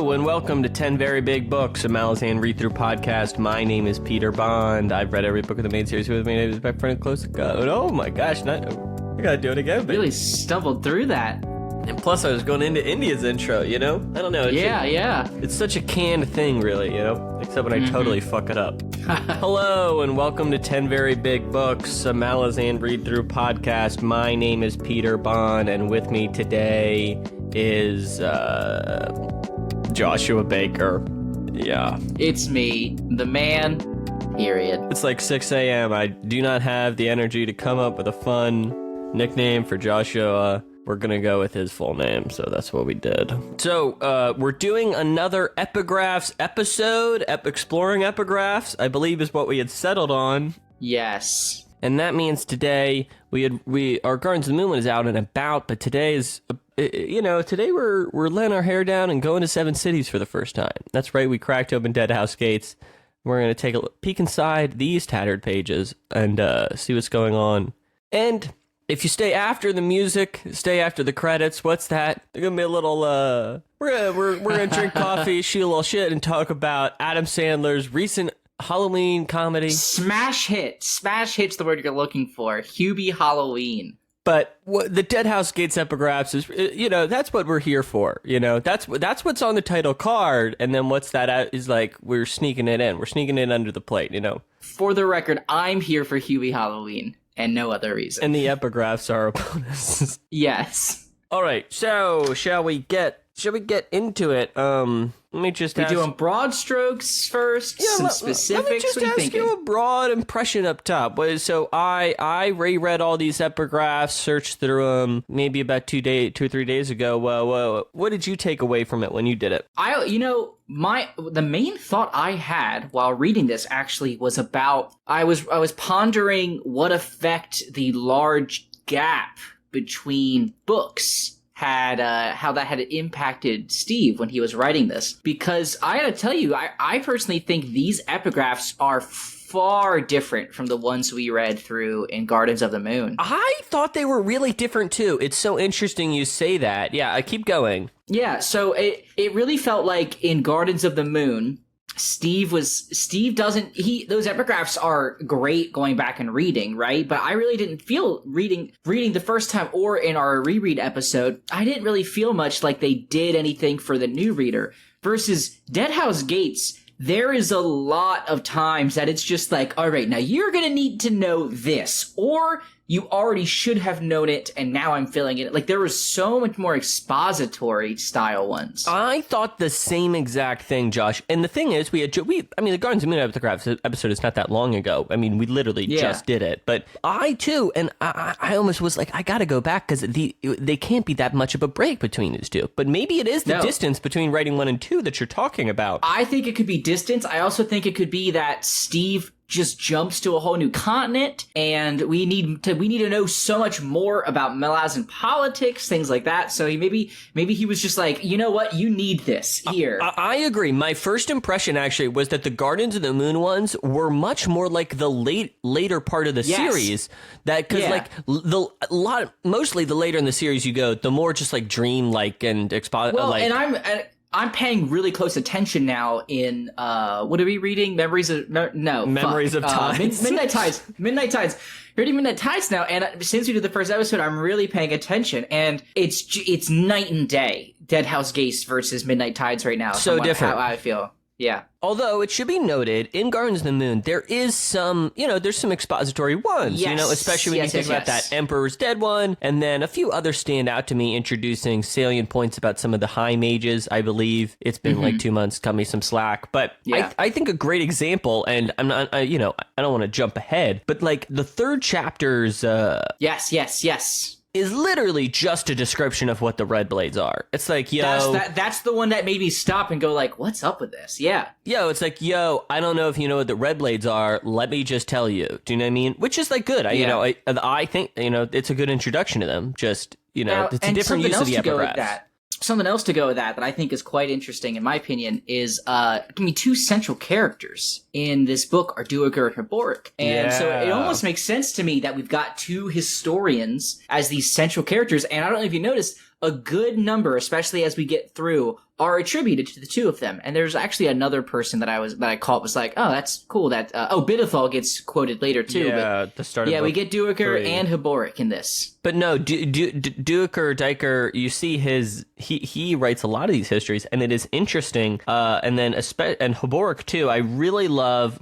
Hello, and welcome to 10 Very Big Books, a Malazan Readthrough podcast. My name is Peter Bond. I've read every book of the main series with me. My name is my friend close. Oh my gosh, I gotta do it again. Really stumbled through that. And plus, I was going into India's intro, you know? I don't know. It's such a canned thing, really, you know? Except when I totally fuck it up. Hello, and welcome to 10 Very Big Books, a Malazan Readthrough podcast. My name is Peter Bond, and with me today is, Joshua Baker. Yeah. It's me, the man, period. It's like 6 a.m. I do not have the energy to come up with a fun nickname for Joshua. We're gonna go with his full name, so that's what we did. So, we're doing another Epigraphs episode. Exploring Epigraphs, I believe, is what we had settled on. Yes. And that means today, our Gardens of the Moon one is out and about, but today is, today we're letting our hair down and going to 7 cities for the first time. That's right, we cracked open Deadhouse gates. We're gonna take a peek inside these tattered pages and see what's going on. And if you stay after the music, stay after the credits, what's that? There's gonna be a little, we're gonna drink coffee, shoot a little shit, and talk about Adam Sandler's recent Halloween comedy. Smash hit's the word you're looking for. Hubie Halloween. But the Deadhouse Gates Epigraphs is, that's what we're here for. That's what's on the title card, and then what's that is like, we're sneaking it in. We're sneaking it under the plate, For the record, I'm here for Hubie Halloween. And no other reason. And the epigraphs are a bonus. Yes. All right. So, shall we get into it? Let me just ask. We doing broad strokes first? Yeah, some specifics? Let me just ask you a broad impression up top. So I reread all these epigraphs, searched through them maybe about 2 or 3 days ago. What did you take away from it when you did it? The main thought I had while reading this actually was about I was pondering what effect the large gap between books had, how that had impacted Steve when he was writing this. Because I gotta tell you, I personally think these epigraphs are far different from the ones we read through in Gardens of the Moon. I thought they were really different too. It's so interesting you say that. Yeah, I keep going. Yeah, so it really felt like in Gardens of the Moon, those epigraphs are great going back and reading, right? But I really didn't feel reading the first time or in our reread episode, I didn't really feel much like they did anything for the new reader. Versus Deadhouse Gates, there is a lot of times that it's just like, all right, now you're going to need to know this, or you already should have known it, and now I'm filling it. Like, there was so much more expository style ones. I thought the same exact thing, Josh. And the thing is, the Gardens of the Moon epigraphs episode is not that long ago. I mean, we literally just did it. But I, too, and I almost was like, I gotta go back, because they can't be that much of a break between these two. But maybe it is the distance between writing 1 and 2 that you're talking about. I think it could be distance. I also think it could be that Steve just jumps to a whole new continent, and we need to know so much more about Malazan politics, things like that. So maybe he was just like, you know what, you need this here. I agree. My first impression actually was that the Gardens of the Moon ones were much more like the later part of the series. That because mostly the later in the series you go, the more just like dream-like and and I'm paying really close attention now in, what are we reading? Memories of Tides. Midnight Tides. Reading Midnight Tides now, and since we did the first episode, I'm really paying attention, and it's night and day. Deadhouse Gates versus Midnight Tides right now. So different. How I feel. Yeah. Although it should be noted, in Gardens of the Moon, there is some, there's some expository ones, especially when you think about that Emperor's Dead one, and then a few others stand out to me, introducing salient points about some of the high mages, I believe. It's been like 2 months, cut me some slack. But I think a great example, and I'm not, I don't want to jump ahead, but like the third chapter's, Yes. is literally just a description of what the red blades are. It's like, that's the one that made me stop and go like, what's up with this? Yeah. It's like, I don't know if you know what the red blades are. Let me just tell you. Do you know what I mean? Which is like good. I think, it's a good introduction to them. Just, it's a different use of the epigraphs. Something else to go with that I think is quite interesting, in my opinion, is two central characters in this book are Duergar and Haboric. And so it almost makes sense to me that we've got 2 historians as these central characters. And I don't know if you noticed, a good number, especially as we get through are attributed to the two of them. And there's actually another person that I caught was like, oh, that's cool. That Bidethal gets quoted later too. Yeah, but the start of we book get Duiker 3. and Haboric in this. But no, Duiker, you see he writes a lot of these histories, and it is interesting. And then and Haboric too. I really love.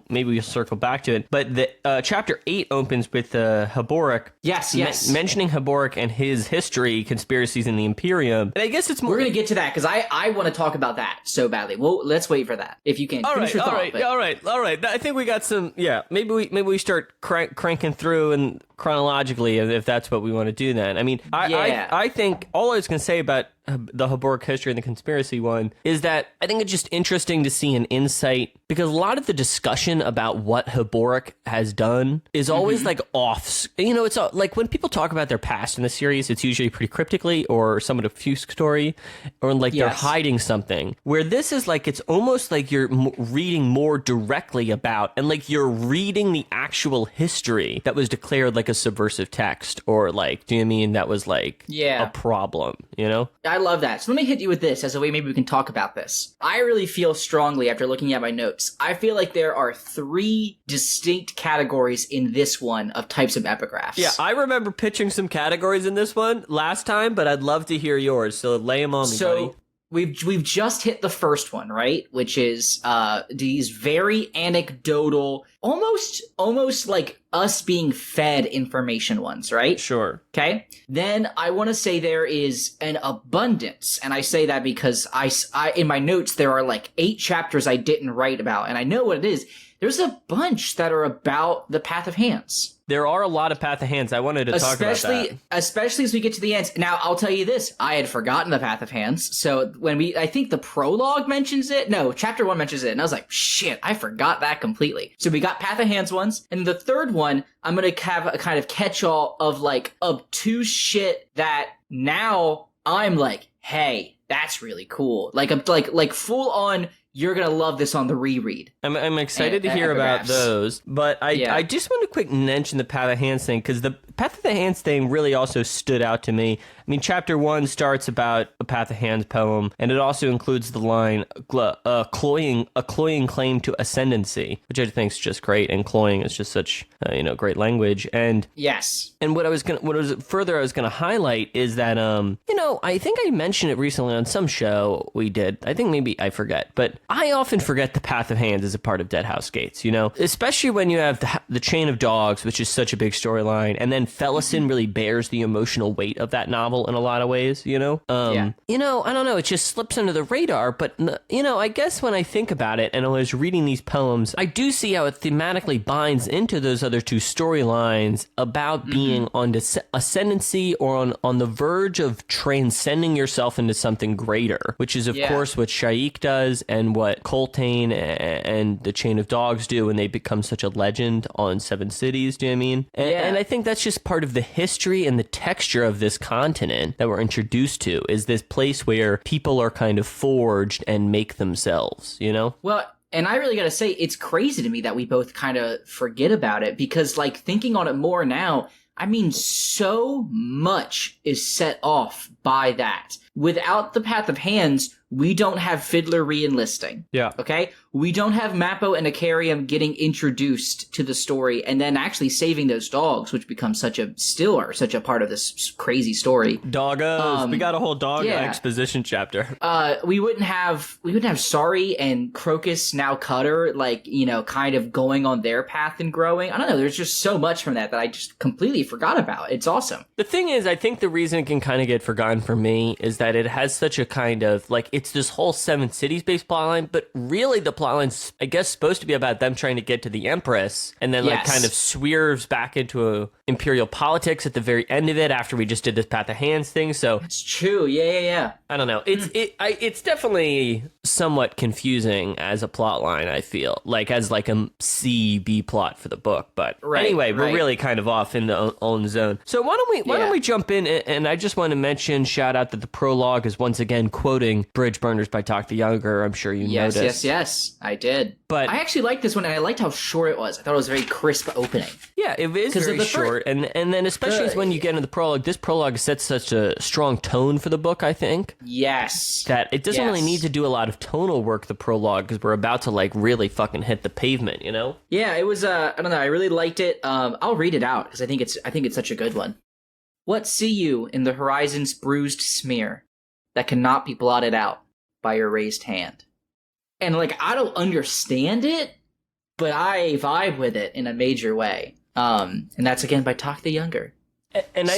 Maybe we'll circle back to it. But the chapter 8 opens with Haboric. Yes. Mentioning Haboric and his history, conspiracies in the Imperium. And I guess it's more. We're gonna get to that because I want to talk about that so badly. Well, let's wait for that if you can. All right. I think we got some. Yeah, maybe we start cranking through and chronologically if that's what we want to do. Then I mean, I think all I was gonna say about the Haboric history and the conspiracy one is that I think it's just interesting to see an insight, because a lot of the discussion about what Haboric has done is always like off. You know, it's like when people talk about their past in the series, it's usually pretty cryptically or somewhat accusatory, or like they're hiding something. Where this is like, it's almost like you're reading more directly about, and like you're reading the actual history that was declared like a subversive text, or like, do you know what I mean? That was like a problem, you know? I love that. So let me hit you with this as a way maybe we can talk about this. I really feel strongly after looking at my notes. I feel like there are 3 distinct categories in this one of types of epigraphs. Yeah, I remember pitching some categories in this one last time, but I'd love to hear yours. So lay them on me, buddy. We've just hit the first one, right? Which is these very anecdotal, almost like us being fed information ones, right? Sure. Okay. Then I want to say there is an abundance, and I say that because I in my notes there are like 8 chapters I didn't write about, and I know what it is. There's a bunch that are about the Path of Hands. There are a lot of Path of Hands. I wanted to talk about that. Especially as we get to the end. Now, I'll tell you this. I had forgotten the Path of Hands. So when I think the prologue mentions it. No, chapter 1 mentions it. And I was like, shit, I forgot that completely. So we got Path of Hands ones. And the third one, I'm going to have a kind of catch-all of like obtuse shit that now I'm like, hey, that's really cool. Like full on, you're going to love this on the reread. I'm excited to hear about those, but I just want to quick mention the Path of Hands thing, because the Path of the Hands thing really also stood out to me. I mean, chapter 1 starts about a Path of Hands poem, and it also includes the line, a cloying claim to ascendancy, which I think is just great, and cloying is just such, great language. And yes. And what I was going to highlight is that, I think I mentioned it recently on some show we did. I think maybe I forget, but I often forget the Path of Hands as a part of Deadhouse Gates, especially when you have the Chain of Dogs, which is such a big storyline, and then Fellison really bears the emotional weight of that novel in a lot of ways, I don't know, it just slips under the radar, but, I guess when I think about it and I was reading these poems, I do see how it thematically binds into those other 2 storylines about being on ascendancy or on the verge of transcending yourself into something greater, which is, of course, what Shaik does and what Coltane and the Chain of Dogs do when they become such a legend on 7 cities, do you know what I mean? And I think that's just part of the history and the texture of this continent that we're introduced to, is this place where people are kind of forged and make themselves, Well, and I really gotta say, it's crazy to me that we both kind of forget about it, because like thinking on it more now, I mean, so much is set off by that. Without the Path of Hands, we don't have Fiddler re-enlisting. Yeah. Okay? We don't have Mappo and Icarium getting introduced to the story and then actually saving those dogs, which becomes such a part of this crazy story. Doggos. We got a whole dog exposition chapter. We wouldn't have Sari and Crocus, now Cutter, kind of going on their path and growing. I don't know. There's just so much from that I just completely forgot about. It's awesome. The thing is, I think the reason it can kind of get forgotten for me is that it has such a kind of, it's this whole 7 cities based plotline, but really the plotline's, I guess, supposed to be about them trying to get to the Empress, and then kind of swerves back into imperial politics at the very end of it after we just did this Path of Hands thing. So it's true. Yeah. I don't know. It's definitely somewhat confusing as a plotline, I feel, as a C-B plot for the book. But anyway, we're really kind of off in the own zone. So why don't we jump in, and I just want to mention shout out that the prologue is once again quoting Bridge Burners by Talk the Younger. I'm sure you noticed. Yes, I did. But I actually liked this one, and I liked how short it was. I thought it was a very crisp opening. Yeah, it is very short, and then especially when you get into the prologue, this prologue sets such a strong tone for the book, I think. Yes. That it doesn't really need to do a lot of tonal work, the prologue, because we're about to, like, really fucking hit the pavement, you know? Yeah, it was, I don't know, I really liked it. I'll read it out, because I think it's such a good one. What see you in the horizon's bruised smear that cannot be blotted out by your raised hand? And, like, I don't understand it, but I vibe with it in a major way. And that's, again, by Talk the Younger. And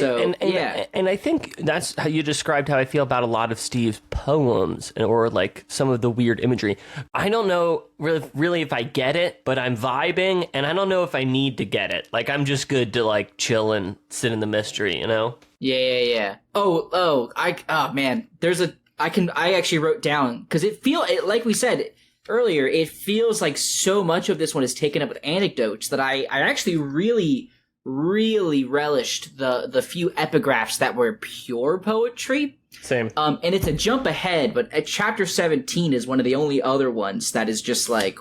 I think that's how you described how I feel about a lot of Steve's poems, or like some of the weird imagery. I don't know really if I get it, but I'm vibing, and I don't know if I need to get it. Like, I'm just good to like chill and sit in the mystery, you know? Yeah. Oh man, I actually wrote down, because like we said earlier, it feels like so much of this one is taken up with anecdotes that I actually really relished the few epigraphs that were pure poetry. Same. And it's a jump ahead, but at chapter 17 is one of the only other ones that is just like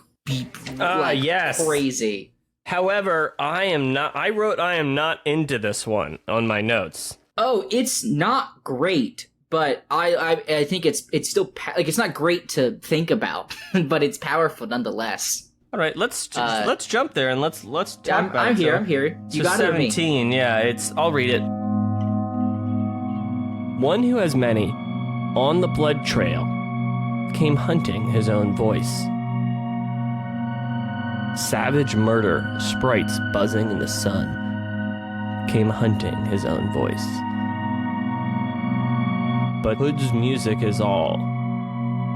crazy. However, I wrote I am not into this one on my notes. Oh, it's not great, but I think it's still like, it's not great to think about, but it's powerful nonetheless. All right, let's jump there and let's talk about it. I'm here. You got 17, yeah, I'll read it. One who has many, on the blood trail, came hunting his own voice. Savage murder, sprites buzzing in the sun, came hunting his own voice. But Hood's music is all.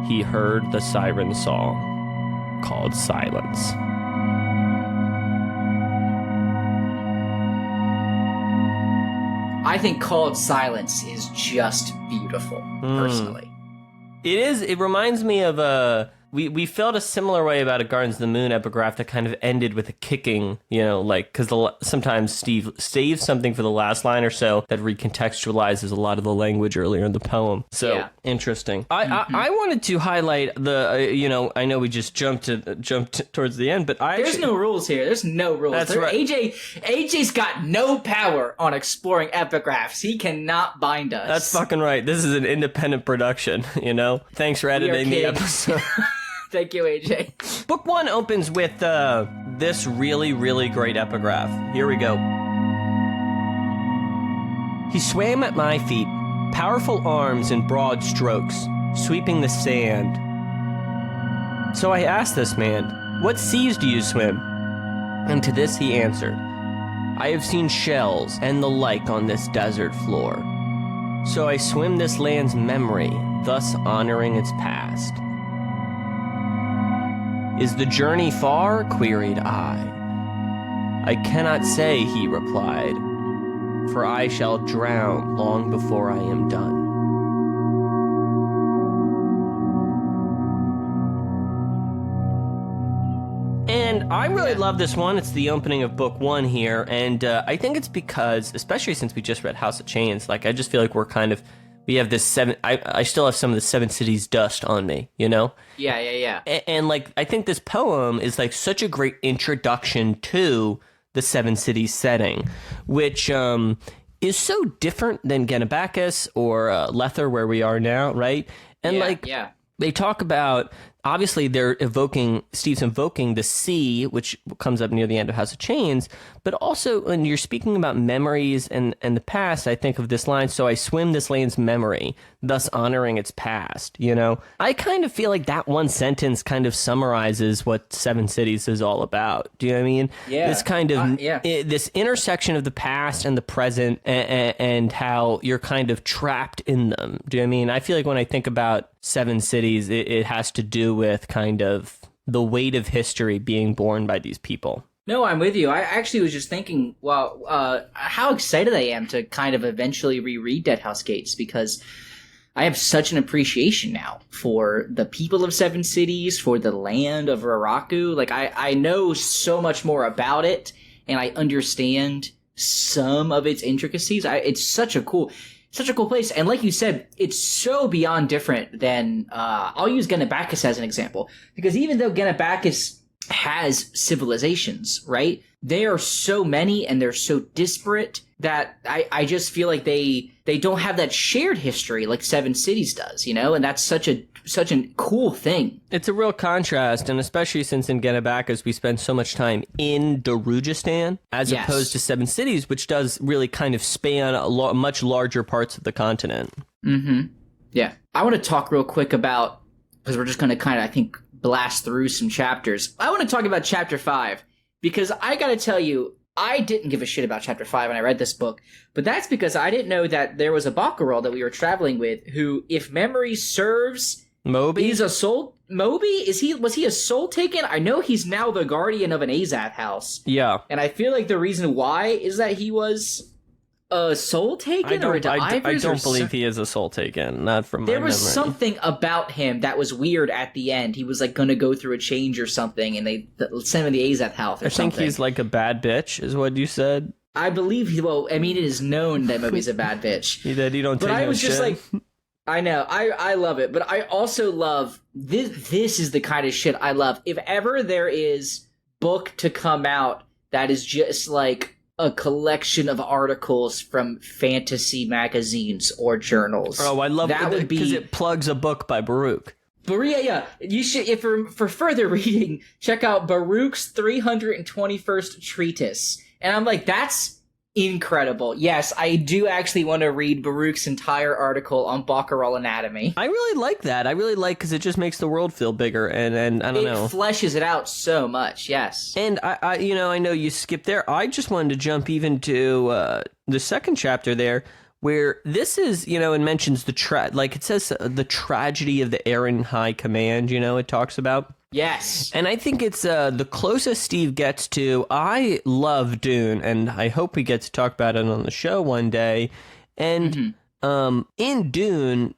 He heard the siren song called silence. I think Called Silence is just beautiful, personally. It is. It reminds me of we felt a similar way about a Gardens of the Moon epigraph that kind of ended with a kicking, you know, like, because sometimes Steve saves something for the last line or so that recontextualizes a lot of the language earlier in the poem. So, yeah. Interesting. I wanted to highlight the, I know we just jumped towards the end, but There's no rules here. There's no rules. That's right. AJ's got no power on exploring epigraphs. He cannot bind us. That's fucking right. This is an independent production, you know? Thanks for editing the episode. Thank you, AJ. Book 1 opens with this really, really great epigraph. Here we go. He swam at my feet, powerful arms in broad strokes, sweeping the sand. So I asked this man, "What seas do you swim?" And to this he answered, "I have seen shells and the like on this desert floor. So I swim this land's memory, thus honoring its past." "Is the journey far?" queried I. "I cannot say," he replied, "for I shall drown long before I am done." And I really love this one. It's the opening of book 1 here, and I think it's because, especially since we just read House of Chains, like, I just feel like we have this I still have some of the Seven Cities dust on me, you know? Yeah. And like, I think this poem is like such a great introduction to the Seven Cities setting, which is so different than Genabacchus or Lether, where we are now, right? And they talk about, obviously Steve's invoking the sea, which comes up near the end of House of Chains, but also when you're speaking about memories and the past, I think of this line, "So I swim this land's memory, thus honoring its past," you know? I kind of feel like that one sentence kind of summarizes what Seven Cities is all about. Do you know what I mean? Yeah. This kind of, this intersection of the past and the present, and how you're kind of trapped in them. Do you know what I mean? I feel like when I think about Seven Cities, it has to do with kind of the weight of history being borne by these people. No, I'm with you. I actually was just thinking, how excited I am to kind of eventually reread Deadhouse Gates, because I have such an appreciation now for the people of Seven Cities, for the land of Raraku. Like, I know so much more about it, and I understand some of its intricacies. It's such a cool... such a cool place. And like you said, it's so beyond different than, I'll use Genebacus as an example. Because even though Genebacus has civilizations, right? They are so many and they're so disparate that I just feel like they don't have that shared history like Seven Cities does, you know? And that's such a cool thing. It's a real contrast, and especially since in Genebacus we spend so much time in Darujistan as opposed to Seven Cities, which does really kind of span much larger parts of the continent. Mm-hmm. Yeah. I want to talk real quick about, because we're just going to kind of, I think, blast through some chapters. I want to talk about Chapter 5, because I got to tell you, I didn't give a shit about Chapter 5 when I read this book, but that's because I didn't know that there was a Bakkarol that we were traveling with who, if memory serves... Moby? He's a soul... Moby? Was he a soul taken? I know he's now the guardian of an Azath house. Yeah. And I feel like the reason why is that he was a soul taken I don't believe he is a soul taken, not from my memory. There was something about him that was weird at the end. He was like going to go through a change or something, and they sent him to the Azath house or something. I think he's like a bad bitch, is what you said. I believe it is known that Moby's a bad bitch. You don't take no shit. But I was just like... I know, I love it, but I also love, this is the kind of shit I love. If ever there is book to come out that is just like a collection of articles from fantasy magazines or journals. Oh, I love that would be, because it plugs a book by Baruch. But yeah, you should, if for further reading, check out Baruch's 321st Treatise. And I'm like, that's incredible. Yes, I do actually want to read Baruch's entire article on Bakkarol anatomy. I really like that. I really like because it just makes the world feel bigger, and I don't know. It fleshes it out so much. Yes. And I know you skipped there. I just wanted to jump even to the second chapter there, where this is, and mentions it says the tragedy of the Aaron High Command. It talks about. Yes. And I think it's the closest Steve gets to, I love Dune, and I hope we get to talk about it on the show one day. And in Dune,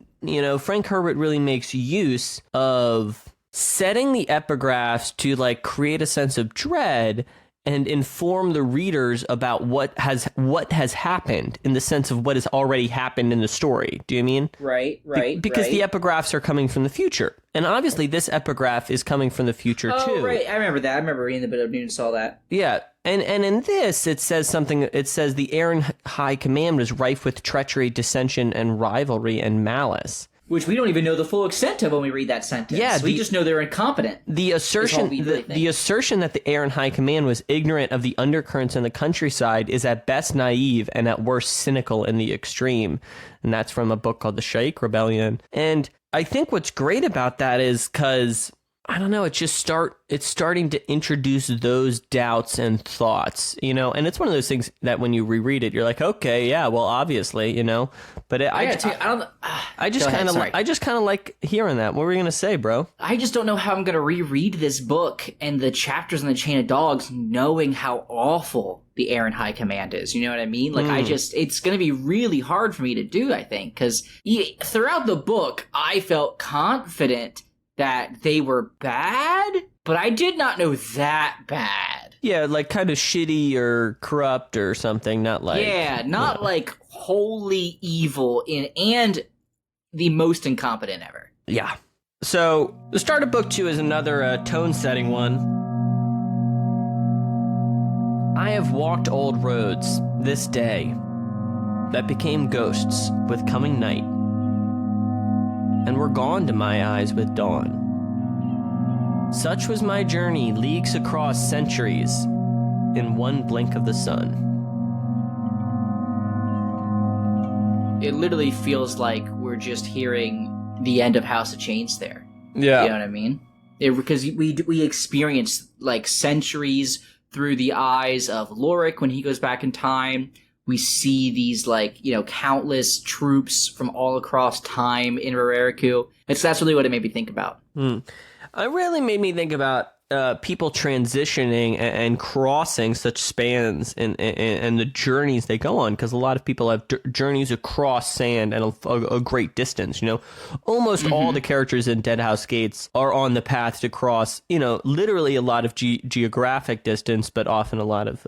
Frank Herbert really makes use of setting the epigraphs to like create a sense of dread and inform the readers about what has happened in the sense of what has already happened in the story. Do you mean? Right. Because the epigraphs are coming from the future. And obviously this epigraph is coming from the future too. Oh, right. I remember that. I remember reading the bit of Dune and saw that. Yeah. And in this, it says something. It says the Aaron High Command was rife with treachery, dissension, and rivalry and malice. Which we don't even know the full extent of when we read that sentence. Yeah, we just know they're incompetent. The assertion that the Aaron High Command was ignorant of the undercurrents in the countryside is at best naive and at worst cynical in the extreme. And that's from a book called The Shaikh Rebellion. And I think what's great about that is because, I don't know, it's starting to introduce those doubts and thoughts, and it's one of those things that when you reread it, you're like, okay, yeah, well, obviously, but I just kind of like hearing that. What were you going to say, bro? I just don't know how I'm going to reread this book and the chapters in the Chain of Dogs knowing how awful the Aaron High Command is. You know what I mean? Like, it's going to be really hard for me to do, I think, because throughout the book, I felt confident that they were bad, but I did not know that bad. Yeah, like kind of shitty or corrupt or something, not like... Yeah, not like wholly evil and the most incompetent ever. Yeah. So, the start of book 2 is another tone-setting one. I have walked old roads this day that became ghosts with coming night, and were gone to my eyes with dawn. Such was my journey, leagues across centuries, in one blink of the sun. It literally feels like we're just hearing the end of House of Chains there. Yeah. You know what I mean? Because we experience like centuries through the eyes of Lorik when he goes back in time. We see these countless troops from all across time in Rareriku. That's really what it made me think about. It really made me think about people transitioning and crossing such spans and the journeys they go on, because a lot of people have journeys across sand and a great distance. Almost all the characters in Deadhouse Gates are on the path to cross, literally a lot of geographic distance, but often a lot of,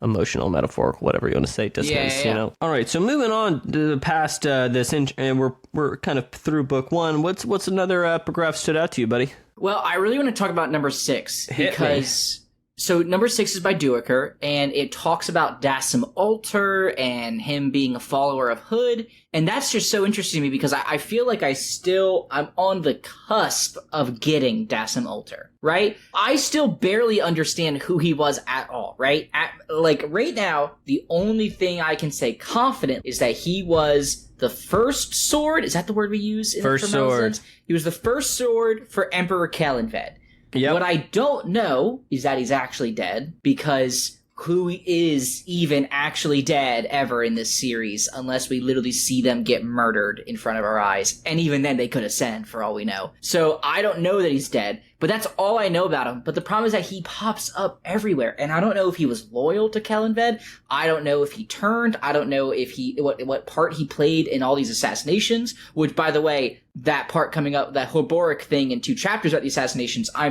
emotional, metaphorical, whatever you want to say, distance. Yeah. All right, so moving on to past this, and we're kind of through book one. What's another epigraph stood out to you, buddy? Well, I really want to talk about number 6 because so number 6 is by Duiker, and it talks about Dasim Alter and him being a follower of Hood, and that's just so interesting to me because I feel like I'm on the cusp of getting Dasim Alter, right? I still barely understand who he was at all, right? Right now, the only thing I can say confident is that he was the first sword. Is that the word we use? First sword. He was the first sword for Emperor Kalinved. Yep. What I don't know is that he's actually dead, because who is even actually dead ever in this series unless we literally see them get murdered in front of our eyes? And even then they could ascend for all we know. So I don't know that he's dead, but that's all I know about him. But the problem is that he pops up everywhere, and I don't know if he was loyal to Kalinved. I don't know if he turned. I don't know if what part he played in all these assassinations, which, by the way, that part coming up, that Hoboric thing in 2 chapters about the assassinations, I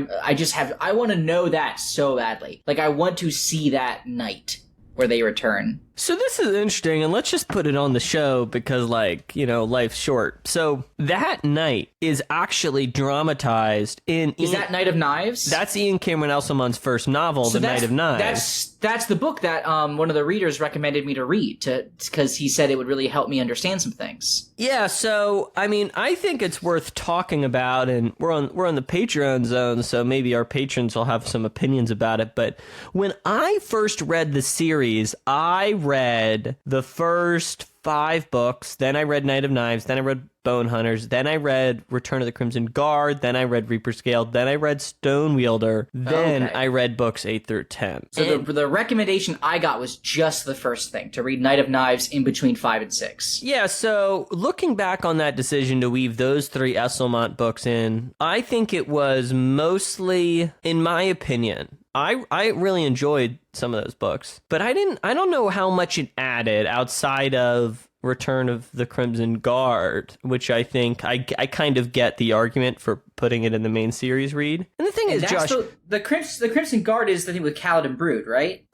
want to know that so badly. I want to see that night where they return. So this is interesting, and let's just put it on the show because, life's short. So that night is actually dramatized in... Is that Night of Knives? That's Ian Cameron Elsomon's first novel, The Night of Knives. That's the book that one of the readers recommended me to read, because he said it would really help me understand some things. Yeah, so, I think it's worth talking about, and we're on the Patreon zone, so maybe our patrons will have some opinions about it, but when I first read the series, I read the first 5 books, then I read Night of Knives, then I read Bone Hunters, then I read Return of the Crimson Guard, then I read Reaper Scale, then I read Stone Wielder, then I read books 8 through 10. So the recommendation I got was just the first thing, to read Night of Knives in between 5 and 6. Yeah, so looking back on that decision to weave those 3 Esselmont books in, I think it was mostly, in my opinion, I really enjoyed some of those books, but I don't know how much it added outside of Return of the Crimson Guard, which I think I kind of get the argument for putting it in the main series read. And the thing is, Josh, the Crimson Guard is the thing with Kaladin Brood, right?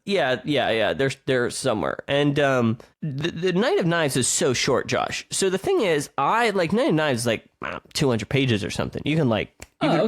Yeah. They're somewhere. And the Night of Knives is so short, Josh. So the thing is, Night of Knives is 200 pages or something. You can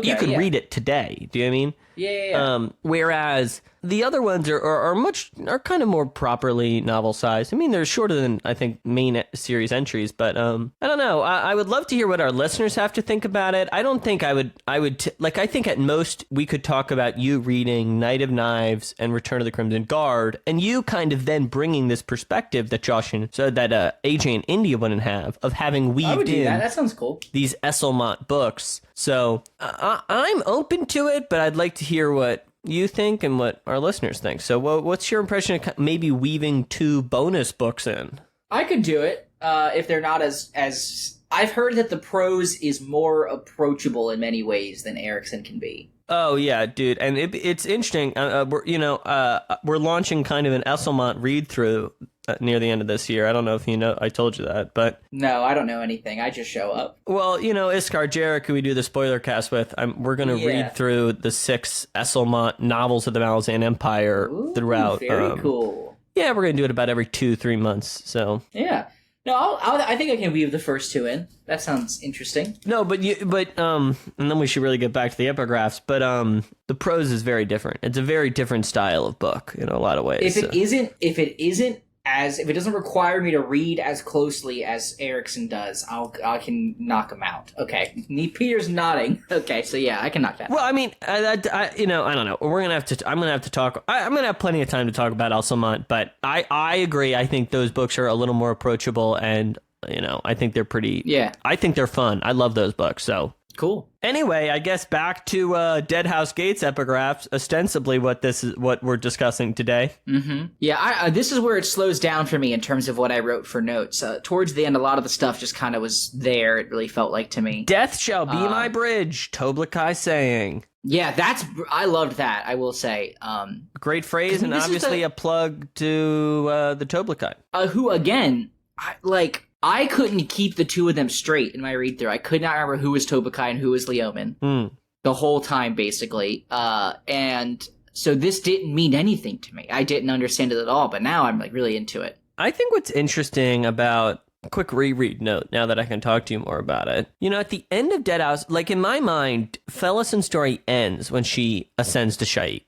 you can read it today. Do you know what I mean? Yeah. Whereas the other ones are kind of more properly novel sized. They're shorter than, I think, main series entries, but I don't know. I would love to hear what our listeners have to think about it. I don't think I think at most we could talk about you reading Night of Knives and Return of the Crimson Guard, and you kind of then bringing this perspective that Josh said that AJ and India wouldn't have, of having weaved in that sounds cool, these Esselmont books. So I'm open to it, but I'd like to hear what you think and what our listeners think. So what's your impression of maybe weaving 2 bonus books in? I could do it if they're not as... I've heard that the prose is more approachable in many ways than Erickson can be. Oh, yeah, dude. And it's interesting. We're launching kind of an Esselmont read-through near the end of this year. I don't know if you know, I told you that, but... No, I don't know anything. I just show up. Well, Iskar Jarek, who we do the spoiler cast with, we're going to read through the 6 Esselmont novels of the Malazan Empire throughout. Very cool. Yeah, we're going to do it about every 2-3 months, so... Yeah. No, I think I can weave the first 2 in. That sounds interesting. No, but and then we should really get back to the epigraphs. But the prose is very different. It's a very different style of book in a lot of ways. If it doesn't require me to read as closely as Erickson does, I can knock him out. Okay, Peter's nodding. Okay, so yeah, I can knock that. Well, I don't know. I'm gonna have to talk. I'm gonna have plenty of time to talk about Elsamont, but I agree. I think those books are a little more approachable, and I think they're pretty. Yeah. I think they're fun. I love those books. So. Cool. Anyway, I guess back to Deadhouse Gates epigraphs, ostensibly what we're discussing today. Mm-hmm. Yeah, this is where it slows down for me in terms of what I wrote for notes. Towards the end, a lot of the stuff just kind of was there, it really felt like to me. Death shall be my bridge, Toblakai saying. Yeah, I loved that, I will say. Great phrase, and obviously a plug to the Toblakai. Who, again, I couldn't keep the two of them straight in my read-through. I could not remember who was Toblakai and who was Leomin the whole time, basically. And so this didn't mean anything to me. I didn't understand it at all, but now I'm really into it. I think what's interesting about a quick reread note, now that I can talk to you more about it. At the end of Deadhouse, in my mind, Felison's story ends when she ascends to Shaik,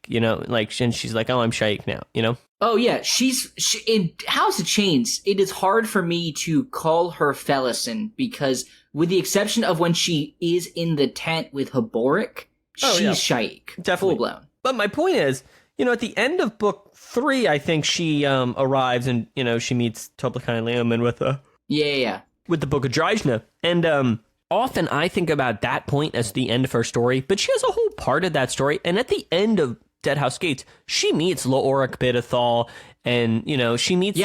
and she's like, oh, I'm Shaik now, Oh, yeah, she's in House of Chains. It is hard for me to call her Felison because, with the exception of when she is in the tent with Haboric, she's Shaik. Definitely. Full blown. But my point is, at the end of book 3, I think she arrives and, she meets Toblakai and Leomin with with the Book of Drajna. And often I think about that point as the end of her story, but she has a whole part of that story. And at the end of Deadhouse Gates, she meets Laoric Bidethal, and she meets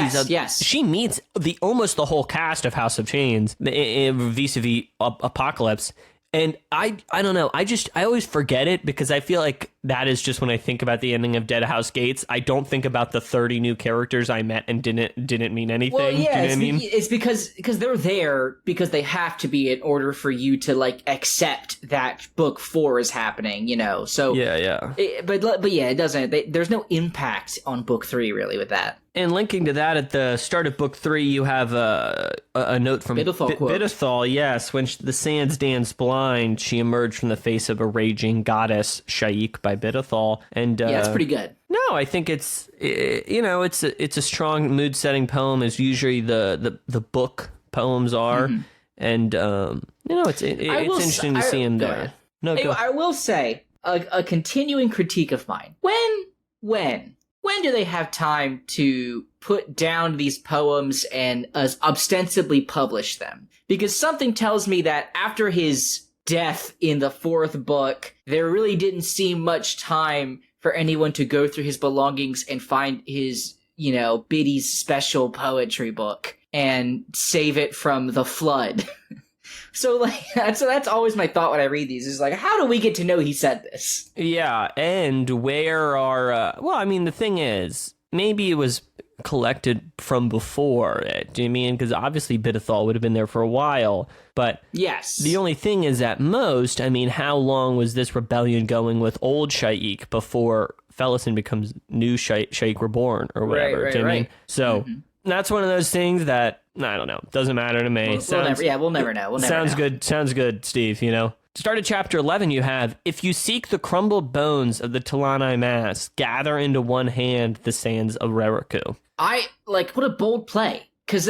she meets almost the whole cast of House of Chains vis-a-vis Apocalypse. And I don't know, I always forget it because I feel like that is just when I think about the ending of Deadhouse Gates. I don't think about the 30 new characters I met and didn't mean anything. Well, yeah, it's because they're there because they have to be in order for you to accept that book 4 is happening, So yeah. But yeah, it doesn't. There's no impact on book 3 really with that. And linking to that, at the start of book 3, you have a note from Bidethal. Yes, when the sands danced blind, she emerged from the face of a raging goddess, Shaik by Bidethal. And it's pretty good. No, I think it's a strong mood setting poem, as usually the book poems are, and it's interesting to see him there. I will say a continuing critique of mine: when do they have time to put down these poems and ostensibly publish them? Because something tells me that after his death in the 4th book, there really didn't seem much time for anyone to go through his belongings and find his, Biddy's special poetry book and save it from the flood. So that's always my thought when I read these is how do we get to know he said this? Yeah, and where are the thing is, maybe it was collected from before it. Do you mean? Because obviously Bidethal would have been there for a while, but yes. The only thing is, at most, how long was this rebellion going with old Shaik before Felison becomes new Shaik Reborn or whatever? Right, do you mean? So that's one of those things that I don't know. Doesn't matter to me. We'll never know. Sounds good, Steve. Start at chapter 11, you have, if you seek the crumbled bones of the Talani Mass, gather into one hand the sands of Readthrough. What a bold play, because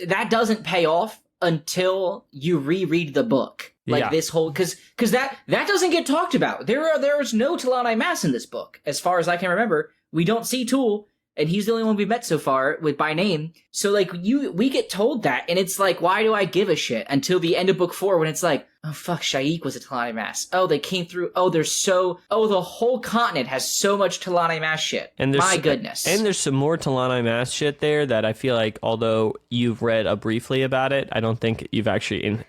that doesn't pay off until you reread the book. This whole, because that doesn't get talked about. There's no Talani Mass in this book, as far as I can remember. We don't see Tool, and he's the only one we've met so far by name. So we get told that, and it's why do I give a shit until the end of book 4 when it's oh fuck, Shaik was a Talani Mass. Oh, they came through. Oh, the whole continent has so much Talani Mass shit. And my goodness. And there's some more Talani Mass shit there that I feel like, although you've read briefly about it, I don't think you've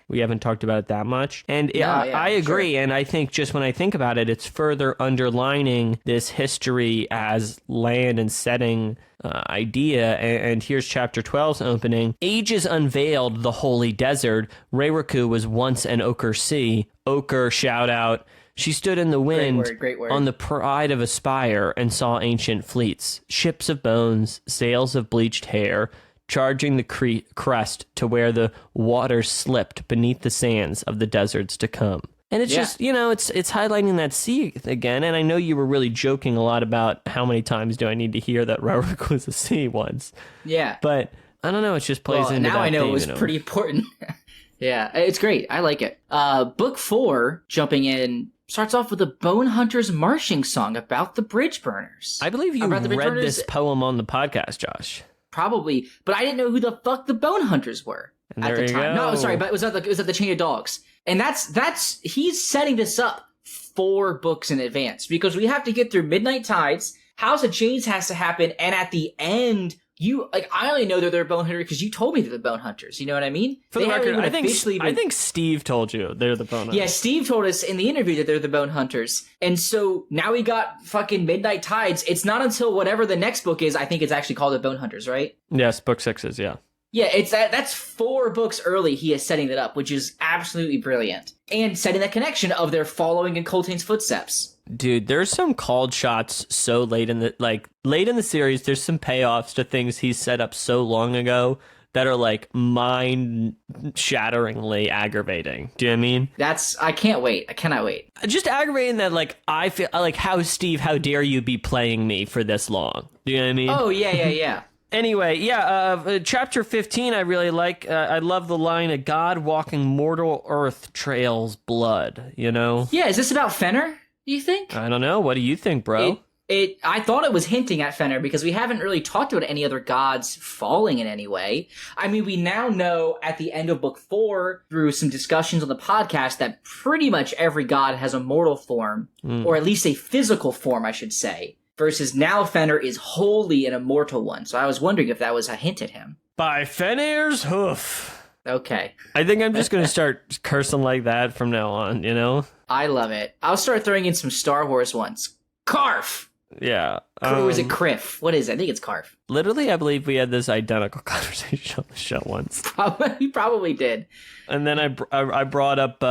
we haven't talked about it that much. And I agree. Sure. And I think just when I think about it, it's further underlining this history as land and setting idea. And here's chapter 12's opening. Ages unveiled the holy desert. Readthrough was once an ochre sea. Ochre, shout out. She stood in the wind great word. On the pride of a spire and saw ancient fleets, ships of bones, sails of bleached hair, charging the crest to where the waters slipped beneath the sands of the deserts to come. And it's just, it's highlighting that sea again. And I know you were really joking a lot about how many times do I need to hear that Readthrough was a sea once. Yeah. But I don't know, it just plays into that. Now I know theme, it was pretty important. Yeah, it's great. I like it. Book 4, jumping in, starts off with a Bone Hunter's marching song about the bridge burners. I believe you read this poem on the podcast, Josh. Probably, but I didn't know who the fuck the Bone Hunters were at the time. Go. No, sorry, but it was at the Chain of Dogs. And he's setting this up 4 books in advance because we have to get through Midnight Tides, House of Chains has to happen, and at the end, I only know they're bone hunters because you told me they're the bone hunters. You know what I mean? For the record, I think Steve told you they're the bone hunters. Yeah, Steve told us in the interview that they're the bone hunters. And so now we got fucking Midnight Tides. It's not until whatever the next book is, I think it's actually called the Bone Hunters, right? Yes, book 6 is, yeah. Yeah, that's 4 books early he is setting it up, which is absolutely brilliant. And setting that connection of their following in Coltane's footsteps. Dude, there's some called shots so late in the series. There's some payoffs to things he set up so long ago that are like mind-shatteringly aggravating. Do you know what I mean? I can't wait. I cannot wait. Just aggravating that, like, I feel like, how dare you be playing me for this long? Do you know what I mean? Oh, yeah. Anyway, chapter 15 I really like. I love the line, "A god walking mortal earth trails blood," you know? Yeah, is this about Fenner, do you think? I don't know. What do you think, bro? I thought it was hinting at Fenner because we haven't really talked about any other gods falling in any way. I mean, we now know at the end of book 4 through some discussions on the podcast that pretty much every god has a mortal form, or at least a physical form, I should say. Versus now Fenner is wholly an immortal one. So I was wondering if that was a hint at him. By Fenrir's hoof. Okay. I think I'm just going to start cursing like that from now on, you know? I love it. I'll start throwing in some Star Wars ones. Carf! Yeah. Or is it Criff? What is it? I think it's Carf. Literally, I believe we had this identical conversation on the show once. We probably did. And then I brought up,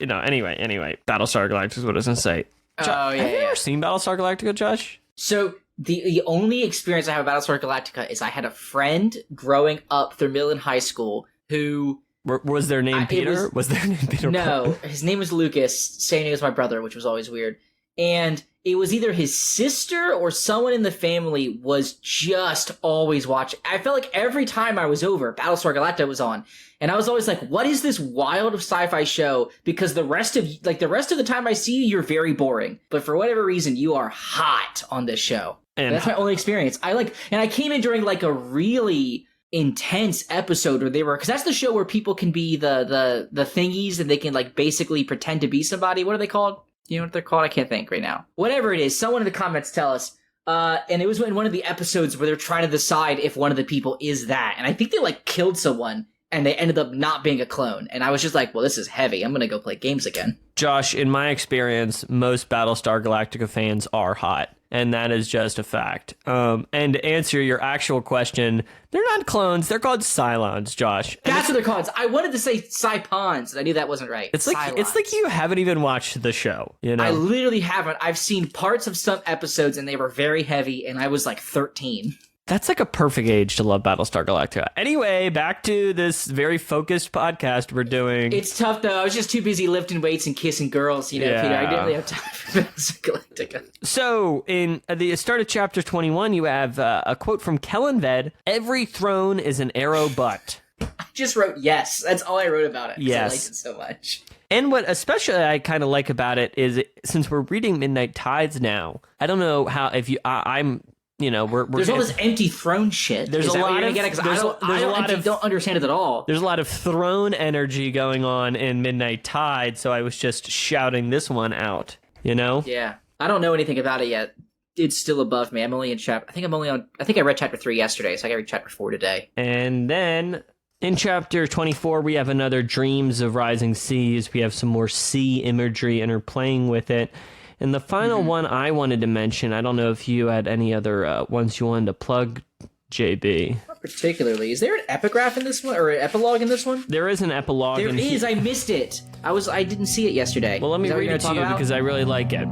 anyway, Battlestar Galactica is what I was going to say. Have you ever seen Battlestar Galactica, Josh? So the only experience I have about Battlestar Galactica is I had a friend growing up through middle and high school who... Was their name Peter? Was their name Peter? No, his name was Lucas, same name as my brother, which was always weird. And it was either his sister or someone in the family was just always watching. I felt like every time I was over, Battlestar Galactica was on. And I was always like, what is this wild sci-fi show? Because the rest of the time I see you, you're very boring. But for whatever reason, you are hot on this show. And that's my only experience. And I came in during like a really intense episode where they were, because that's the show where people can be the thingies and they can like basically pretend to be somebody. What are they called? You know what they're called? I can't think right now. Whatever it is, someone in the comments tell us. And it was in one of the episodes where they're trying to decide if one of the people is that. And I think they like killed someone and they ended up not being a clone. And I was just like, well, this is heavy. I'm going to go play games again. Josh, in my experience, most Battlestar Galactica fans are hot. And that is just a fact. And to answer your actual question, they're not clones. They're called Cylons, Josh. That's what they're called. I wanted to say Saipons, and I knew that wasn't right. It's like you haven't even watched the show, you know? I literally haven't. I've seen parts of some episodes, and they were very heavy, and I was like 13. That's like a perfect age to love Battlestar Galactica. Anyway, back to this very focused podcast we're doing. It's tough, though. I was just too busy lifting weights and kissing girls, you know, Yeah. Peter. I didn't really have time for Battlestar Galactica. So, at the start of chapter 21, you have a quote from Kellen Ved, "Every throne is an arrow butt." I just wrote yes. That's all I wrote about it. Yes. I liked it so much. And what especially I kind of like about it is, since we're reading Midnight Tides now, I don't know how, if you, I'm... You know, there's all this empty throne shit. There's a lot of. I don't understand it at all. There's a lot of throne energy going on in Midnight Tide, so I was just shouting this one out. You know? Yeah, I don't know anything about it yet. It's still above me. I'm only in chapter. I think I read chapter 3 yesterday, so I got to read chapter 4 today. And then in chapter 24, we have another Dreams of Rising Seas. We have some more sea imagery interplaying with it. And the final one I wanted to mention, I don't know if you had any other ones you wanted to plug, JB. Not particularly. Is there an epigraph in this one, or an epilogue in this one? There is an epilogue. There is. I missed it. I didn't see it yesterday. Well, let me read it to you because I really like it.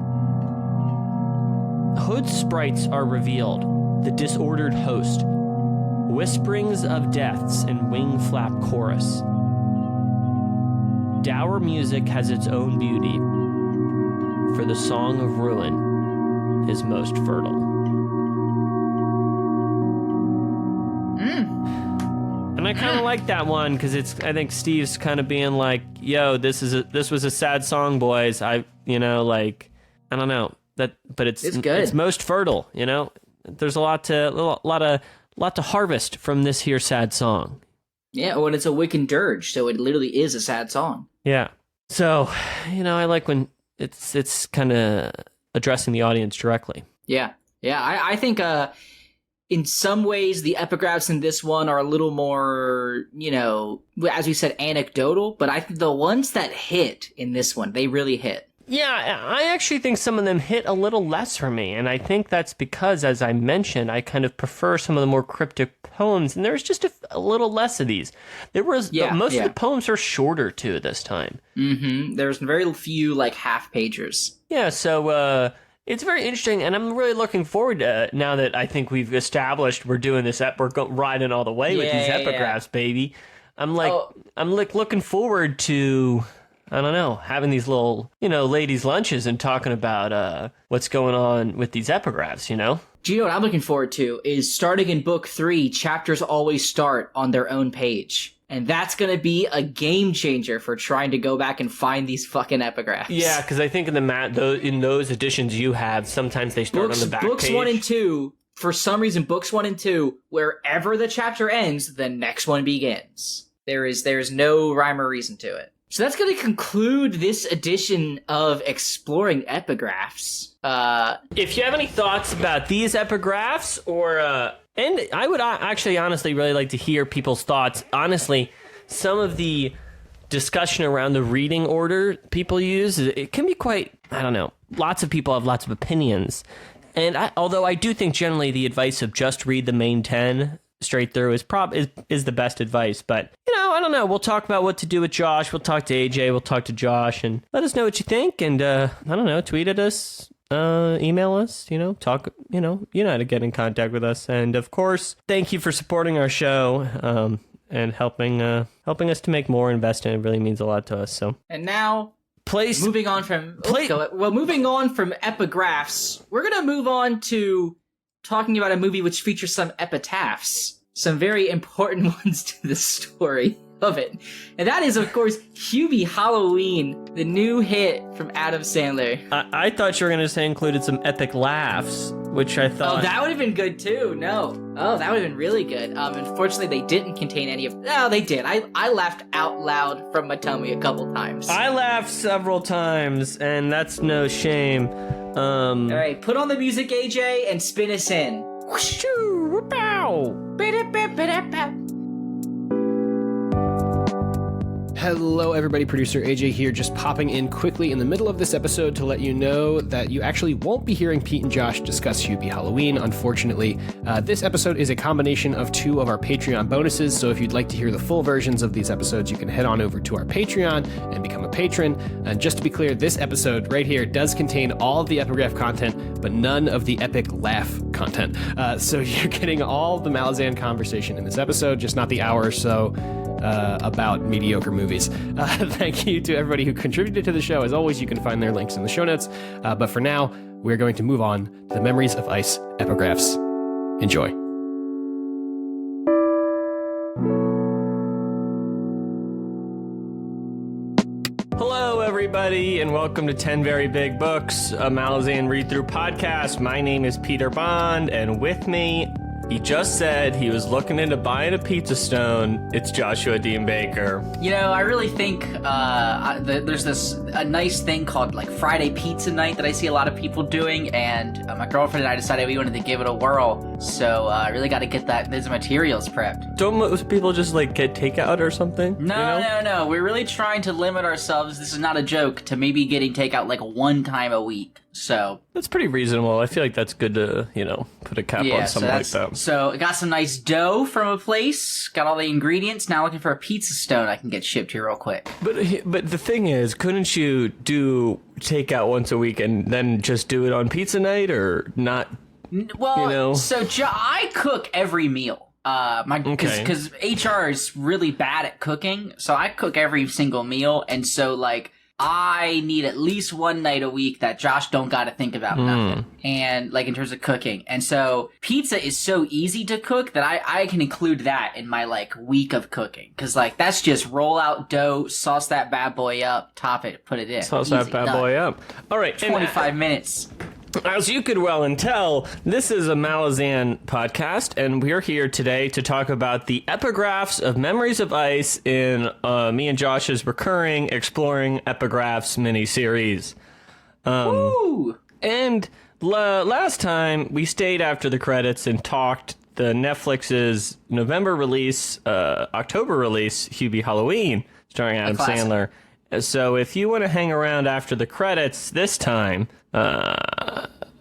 Hood sprites are revealed, the disordered host, whisperings of deaths and wing flap chorus. Dour music has its own beauty, for the song of ruin is most fertile. And I kind of like that one because I think Steve's kind of being like, "Yo, this was a sad song, boys. I don't know that, but it's good. It's most fertile. You know, there's a lot to harvest from this here sad song. Yeah, well, it's a Wiccan dirge, so it literally is a sad song. Yeah. So, I like when it's kind of addressing the audience directly. Yeah. I think in some ways the epigraphs in this one are a little more, as we said, anecdotal. But I think the ones that hit in this one, they really hit. Yeah, I actually think some of them hit a little less for me, and I think that's because, as I mentioned, I kind of prefer some of the more cryptic poems, and there's just a little less of these. Most of the poems are shorter, too, this time. Mm-hmm. There's very few, half-pagers. Yeah, so it's very interesting, and I'm really looking forward to, now that I think we've established we're doing this, we're riding all the way with these epigraphs, baby. I'm looking forward to... I don't know, having these little, ladies' lunches and talking about what's going on with these epigraphs, Do you know what I'm looking forward to is starting in book 3, chapters always start on their own page. And that's going to be a game changer for trying to go back and find these fucking epigraphs. Yeah, because I think in those editions you have, sometimes they start on the back page. Books 1 and 2, for some reason, books 1 and 2, wherever the chapter ends, the next one begins. There's no rhyme or reason to it. So that's going to conclude this edition of Exploring Epigraphs. If you have any thoughts about these epigraphs, and I would actually honestly really like to hear people's thoughts. Honestly, some of the discussion around the reading order people use, it can be quite, I don't know, lots of people have lots of opinions. And although I do think generally the advice of just read the main 10 straight through is the best advice, but I don't know, we'll talk about what to do with Josh, we'll talk to AJ, we'll talk to Josh, and let us know what you think, and I don't know, tweet at us, email us, talk, you know how to get in contact with us, and of course, thank you for supporting our show, and helping us to make more, invest in it. It really means a lot to us. So, and now moving on from epigraphs, we're gonna move on to talking about a movie which features some epitaphs, some very important ones to the story of it. And that is, of course, Hubie Halloween, the new hit from Adam Sandler. I thought you were going to say included some epic laughs, which I thought... Oh, that would have been good, too. No. Oh, that would have been really good. Unfortunately, they didn't contain any of... No, they did. I laughed out loud from my tummy a couple times. I laughed several times, and that's no shame. All right, put on the music, AJ, and spin us in. Whoosh-choo, pow! Hello everybody, producer AJ here, just popping in quickly in the middle of this episode to let you know that you actually won't be hearing Pete and Josh discuss Hubie Halloween, unfortunately. This episode is a combination of 2 of our Patreon bonuses, so if you'd like to hear the full versions of these episodes, you can head on over to our Patreon and become a patron. And just to be clear, this episode right here does contain all of the epigraph content, but none of the epic laugh content. So you're getting all the Malazan conversation in this episode, just not the hour or so about mediocre movies. Thank you to everybody who contributed to the show. As always, you can find their links in the show notes. But for now, we're going to move on to the Memories of Ice epigraphs. Enjoy. Hello, everybody, and welcome to 10 Very Big Books, a Malazan read-through podcast. My name is Peter Bond, and with me... He just said he was looking into buying a pizza stone. It's Joshua Dean Baker. I really think there's a nice thing called Friday Pizza Night that I see a lot of people doing, and my girlfriend and I decided we wanted to give it a whirl. So I really got to get those materials prepped. Don't most people just get takeout or something? No. We're really trying to limit ourselves. This is not a joke, to maybe getting takeout one time a week. So that's pretty reasonable. I feel like that's good to, put a cap on something like that. So I got some nice dough from a place, got all the ingredients. Now looking for a pizza stone I can get shipped here real quick. But the thing is, couldn't you do takeout once a week and then just do it on pizza night or not? Well, so I cook every meal. Because HR is really bad at cooking, so I cook every single meal, and so I need at least one night a week that Josh don't got to think about nothing. And in terms of cooking. And so pizza is so easy to cook that I can include that in my week of cooking. Cause that's just roll out dough, sauce that bad boy up, top it, put it in. Sauce that bad boy up. All right. 25 minutes. As you could well and tell, this is a Malazan podcast, and we're here today to talk about the epigraphs of Memories of Ice in me and Josh's recurring Exploring Epigraphs mini-series. Woo! And last time, we stayed after the credits and talked the Netflix's November release, October release, Hubie Halloween, starring Adam Sandler. So if you want to hang around after the credits this time,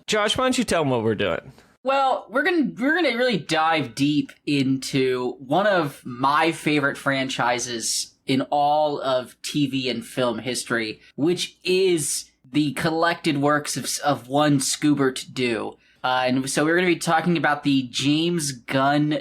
Josh, why don't you tell them what we're doing? Well, we're gonna really dive deep into one of my favorite franchises in all of TV and film history, which is the collected works of one Scoobert Due. And so we're going to be talking about the James Gunn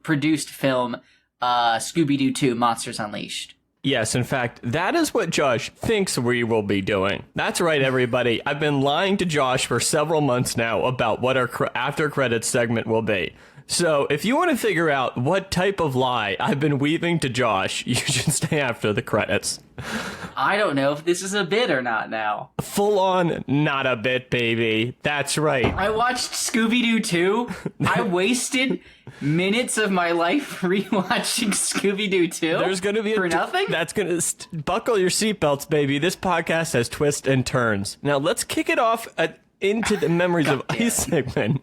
produced film, Scooby-Doo 2: Monsters Unleashed. Yes, in fact, that is what Josh thinks we will be doing. That's right, everybody. I've been lying to Josh for several months now about what our after credits segment will be. So if you want to figure out what type of lie I've been weaving to Josh, you should stay after the credits. I don't know if this is a bit or not now. Full on, not a bit, baby. That's right. I watched Scooby-Doo 2. I wasted minutes of my life rewatching Scooby-Doo 2. There's going to be nothing? That's going to buckle your seatbelts, baby. This podcast has twists and turns. Now let's kick it off into the Memories of Ice segment.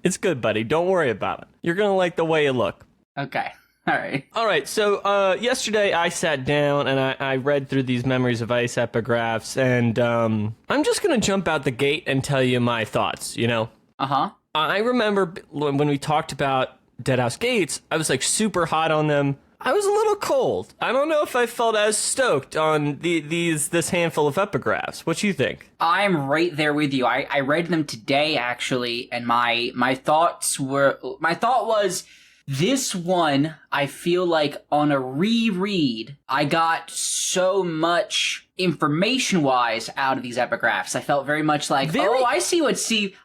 It's good, buddy. Don't worry about it. You're going to like the way you look. Okay. All right. All right. So yesterday I sat down and I read through these Memories of Ice epigraphs, and I'm just going to jump out the gate and tell you my thoughts, you know? Uh-huh. I remember when we talked about Deadhouse Gates, I was like super hot on them. I was a little cold. I don't know if I felt as stoked on this handful of epigraphs. What do you think? I'm right there with you. I read them today, actually, and my thought was, this one, I feel like on a reread, I got so much information-wise out of these epigraphs. I felt very much like, I see what Steve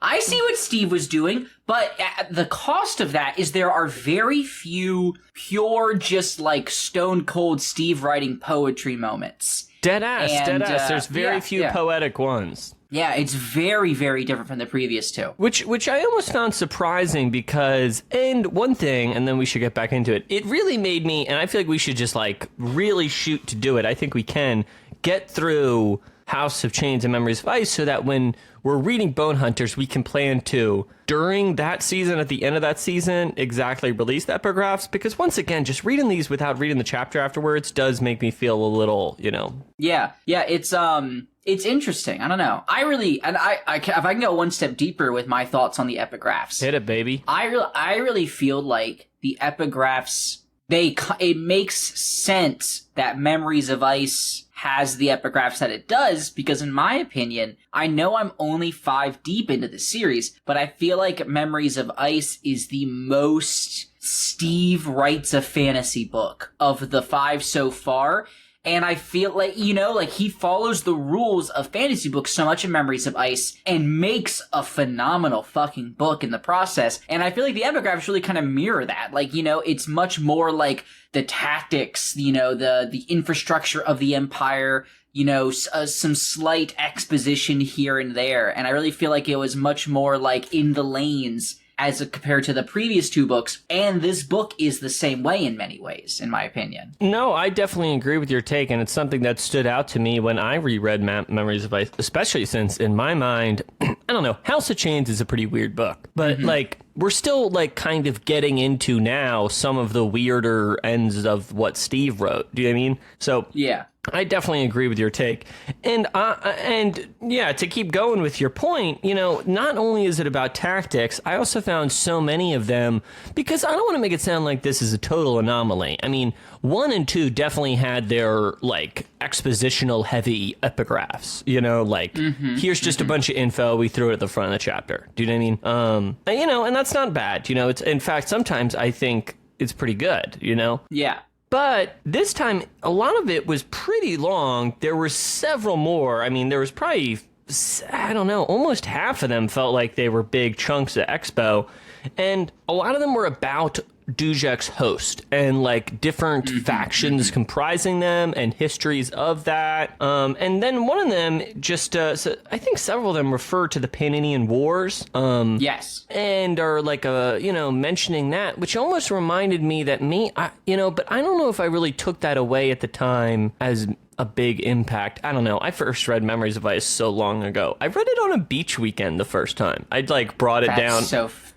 was doing, but the cost of that is there are very few pure, just like stone cold Steve writing poetry moments. Deadass. There's very few poetic ones. Yeah, it's very, very different from the previous two. Which I almost found surprising because, and one thing, and then we should get back into it, it really made me, and I feel like we should just like really shoot to do it. I think we can get through House of Chains and Memories of Ice so that when we're reading Bone Hunters, we can plan to, during that season, at the end of that season, exactly release the epigraphs. Because once again, just reading these without reading the chapter afterwards does make me feel a little, you know. Yeah, it's interesting. I don't know. If I can go one step deeper with my thoughts on the epigraphs. Hit it, baby. I really feel like the epigraphs, it makes sense that Memories of Ice has the epigraphs that it does, because in my opinion, I know I'm only 5 deep into the series, but I feel like Memories of Ice is the most Steve writes a fantasy book of the 5 so far. And I feel like, he follows the rules of fantasy books so much in Memories of Ice and makes a phenomenal fucking book in the process. And I feel like the epigraphs really kind of mirror that. Like, it's much more like the tactics, the infrastructure of the Empire, some slight exposition here and there. And I really feel like it was much more like in the lanes as compared to the previous 2 books, and this book is the same way in many ways, in my opinion. No, I definitely agree with your take, and it's something that stood out to me when I reread Memories of Ice, especially since, in my mind, I don't know, House of Chains is a pretty weird book, but, we're still, kind of getting into now some of the weirder ends of what Steve wrote. Do you know what I mean? So, yeah. I definitely agree with your take. And to keep going with your point, not only is it about tactics, I also found so many of them, because I don't want to make it sound like this is a total anomaly. I mean, 1 and 2 definitely had their, expositional heavy epigraphs, here's just a bunch of info, we threw it at the front of the chapter. Do you know what I mean? And that's not bad. It's, in fact, sometimes I think it's pretty good, Yeah. But this time, a lot of it was pretty long. There were several more. I mean, there was probably, I don't know, almost half of them felt like they were big chunks of Expo. And a lot of them were about Dujak's host and like different factions comprising them and histories of that. And then one of them just, so I think several of them refer to the Paninian Wars. Yes. And are like, mentioning that, which almost reminded me that but I don't know if I really took that away at the time as a big impact. I don't know. I first read Memories of Ice so long ago. I read it on a beach weekend the first time. I'd like brought it down.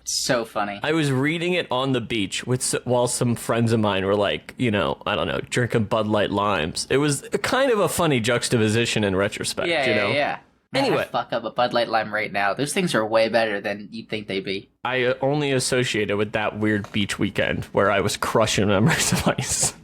So funny. I was reading it on the beach while some friends of mine were like, I don't know, drinking Bud Light limes. It was kind of a funny juxtaposition in retrospect. Yeah. Anyway, I fuck up a Bud Light lime right now. Those things are way better than you'd think they'd be. I only associate it with that weird beach weekend where I was crushing Memories of Ice.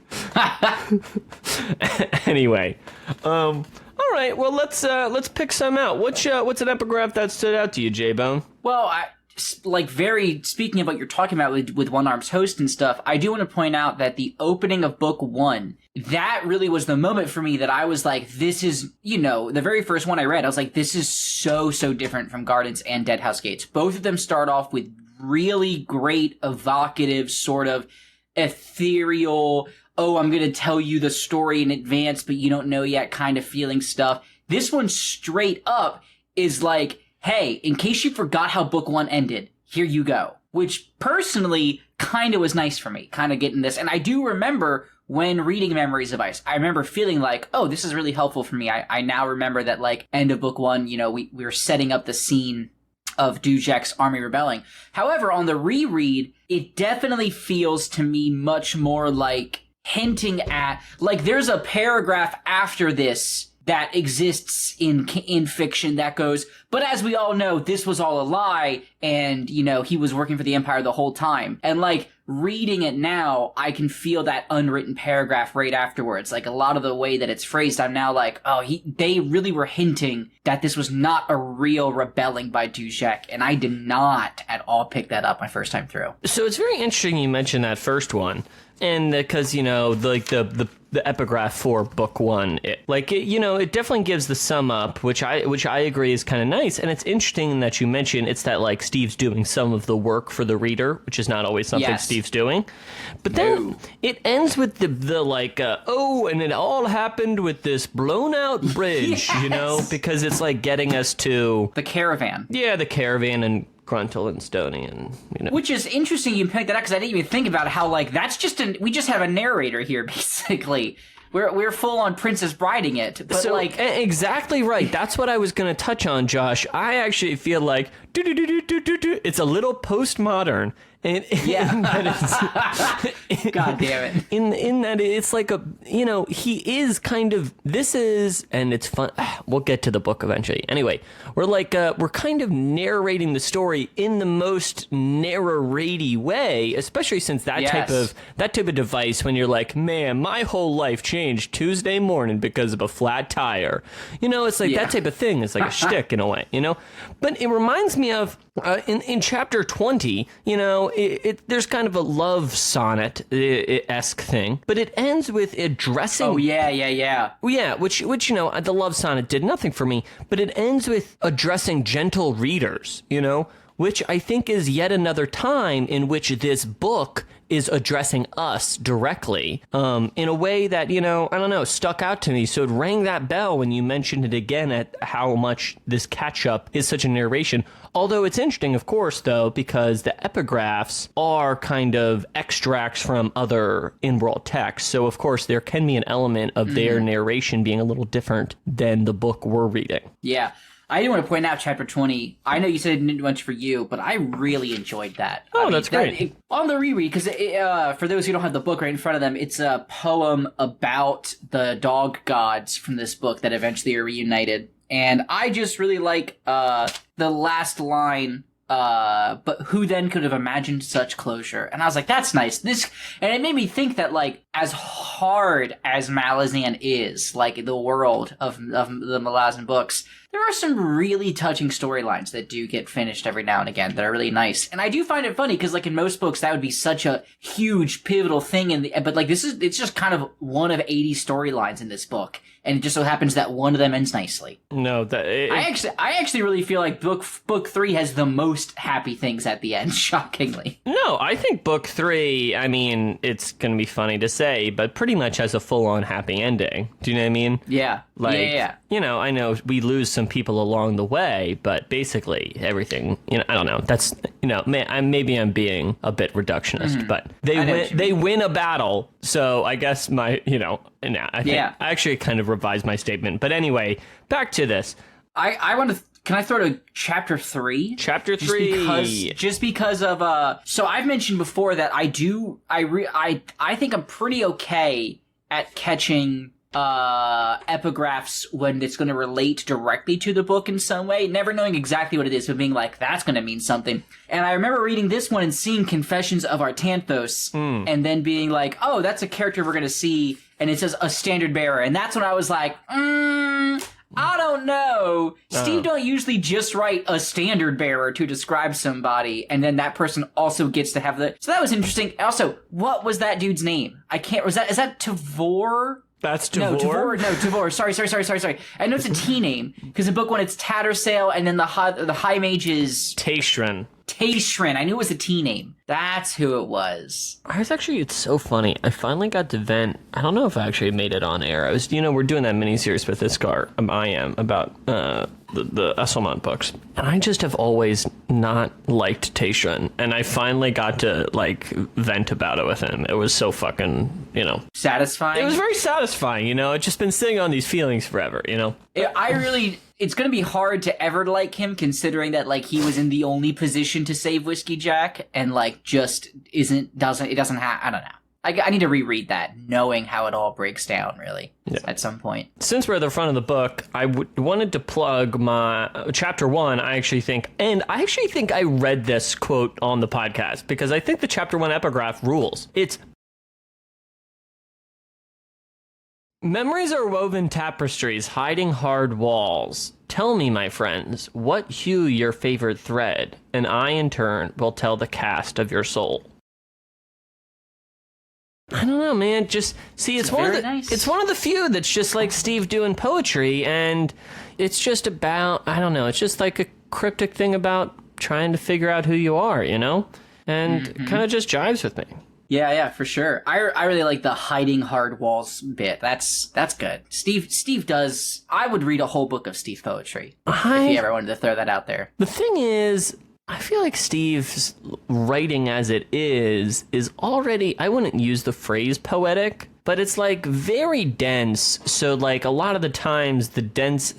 Anyway, all right. Well, let's pick some out. What's an epigraph that stood out to you, J-Bone? Well, speaking of what you're talking about with One Arm's Host and stuff, I do want to point out that the opening of book 1, that really was the moment for me that I was like, this is, the very first one I read, I was like, this is so different from Gardens and Deadhouse Gates. Both of them start off with really great, evocative, sort of ethereal, I'm going to tell you the story in advance, but you don't know yet kind of feeling stuff. This one straight up is like, hey, in case you forgot how book 1 ended, here you go. Which personally kind of was nice for me, kind of getting this. And I do remember when reading Memories of Ice, I remember feeling like, oh, this is really helpful for me. I now remember that, like, end of book 1, we were setting up the scene of Dujak's army rebelling. However, on the reread, it definitely feels to me much more like hinting at, like, there's a paragraph after this that exists in fiction that goes, but as we all know, this was all a lie, and, he was working for the Empire the whole time. And, like, reading it now, I can feel that unwritten paragraph right afterwards. Like, a lot of the way that it's phrased, I'm now like, they really were hinting that this was not a real rebelling by Dujak, and I did not at all pick that up my first time through. So it's very interesting you mentioned that first one. And because, the epigraph for book 1, it definitely gives the sum up, which I agree is kind of nice. And it's interesting that you mentioned it's that, like, Steve's doing some of the work for the reader, which is not always something Steve's doing. But then it ends with the and it all happened with this blown out bridge, because it's like getting us to the caravan. Yeah, the caravan and Gruntle and Stoney, and which is interesting you picked that up, because I didn't even think about how, like, that's just we just have a narrator here, basically. We're full on Princess Briding it, but so, like exactly right. That's what I was going to touch on, Josh. I actually feel like it's a little postmodern. God damn it. In that it's like he is kind of, and it's fun. We'll get to the book eventually. Anyway, we're kind of narrating the story in the most narraty way, especially since that type of device, when you're like, man, my whole life changed Tuesday morning because of a flat tire. It's like that type of thing. It's like a shtick in a way, But it reminds me of in chapter 20, there's kind of a love sonnet-esque thing, but it ends with addressing... Oh, yeah. Yeah, which the love sonnet did nothing for me, but it ends with addressing gentle readers, which I think is yet another time in which this book is addressing us directly, in a way that, I don't know, stuck out to me. So it rang that bell when you mentioned it again at how much this catch-up is such a narration. Although it's interesting, of course, though, because the epigraphs are kind of extracts from other in-world texts. So, of course, there can be an element of their narration being a little different than the book we're reading. Yeah. I do want to point out chapter 20. I know you said it didn't do much for you, but I really enjoyed that. That's great. On the reread, because for those who don't have the book right in front of them, it's a poem about the dog gods from this book that eventually are reunited. And I just really like the last line, but who then could have imagined such closure? And I was like, that's nice. And it made me think that, like, as hard as Malazan is, like, the world of the Malazan books, there are some really touching storylines that do get finished every now and again that are really nice. And I do find it funny because, like, in most books, that would be such a huge pivotal thing. But like, it's just kind of one of 80 storylines in this book. And it just so happens that one of them ends nicely. No, I actually really feel like book 3 has the most happy things at the end, shockingly. No, I think book 3, I mean, it's going to be funny to say, but pretty much has a full-on happy ending. Do you know what I mean? Yeah. Like, yeah. You know, I know we lose some people along the way, but basically everything, you know, I don't know. That's, you know, maybe I'm being a bit reductionist, but they win a battle. So I guess I actually kind of revised my statement. But anyway, back to this. I want to. Can I throw to chapter 3? Chapter 3. Just because of so I've mentioned before that I think I'm pretty okay at catching epigraphs when it's going to relate directly to the book in some way, never knowing exactly what it is, but being like, that's going to mean something. And I remember reading this one and seeing Confessions of Artanthos, and then being like, oh, that's a character we're going to see, and it says a standard bearer, and that's when I was like, I don't know. Steve don't usually just write a standard bearer to describe somebody, and then that person also gets to have so that was interesting. Also, what was that dude's name? Is that Tavor? That's Tavor? No, Tavor. Sorry. I know it's a T name, because in book 1 it's Tattersail, and then the High Mage is... Tashrin. I knew it was a T name. That's who it was. It's so funny. I finally got to vent. I don't know if I actually made it on air. We're doing that miniseries with Iskar. I am, about the Esselmont books. And I just have always not liked Tashrin. And I finally got to, like, vent about it with him. It was so fucking, satisfying? It was very satisfying, It's just been sitting on these feelings forever, It's going to be hard to ever like him, considering that, like, he was in the only position to save Whiskey Jack, and, like, just doesn't have, I don't know. I need to reread that, knowing how it all breaks down, really, at some point. Since we're at the front of the book, I wanted to plug my chapter 1. I actually think I read this quote on the podcast, because I think the chapter 1 epigraph rules. It's, memories are woven tapestries, hiding hard walls. Tell me, my friends, what hue your favorite thread, and I, in turn, will tell the cast of your soul. I don't know, man. Just see, it's one of the few that's just like Steve doing poetry, and it's just about, I don't know, it's just like a cryptic thing about trying to figure out who you are, and kind of just jives with me. Yeah, for sure. I really like the hiding hard walls bit. That's good. Steve does. I would read a whole book of Steve poetry if you ever wanted to throw that out there. The thing is, I feel like Steve's writing as it is already, I wouldn't use the phrase poetic, but it's like very dense. So like a lot of the times the dense,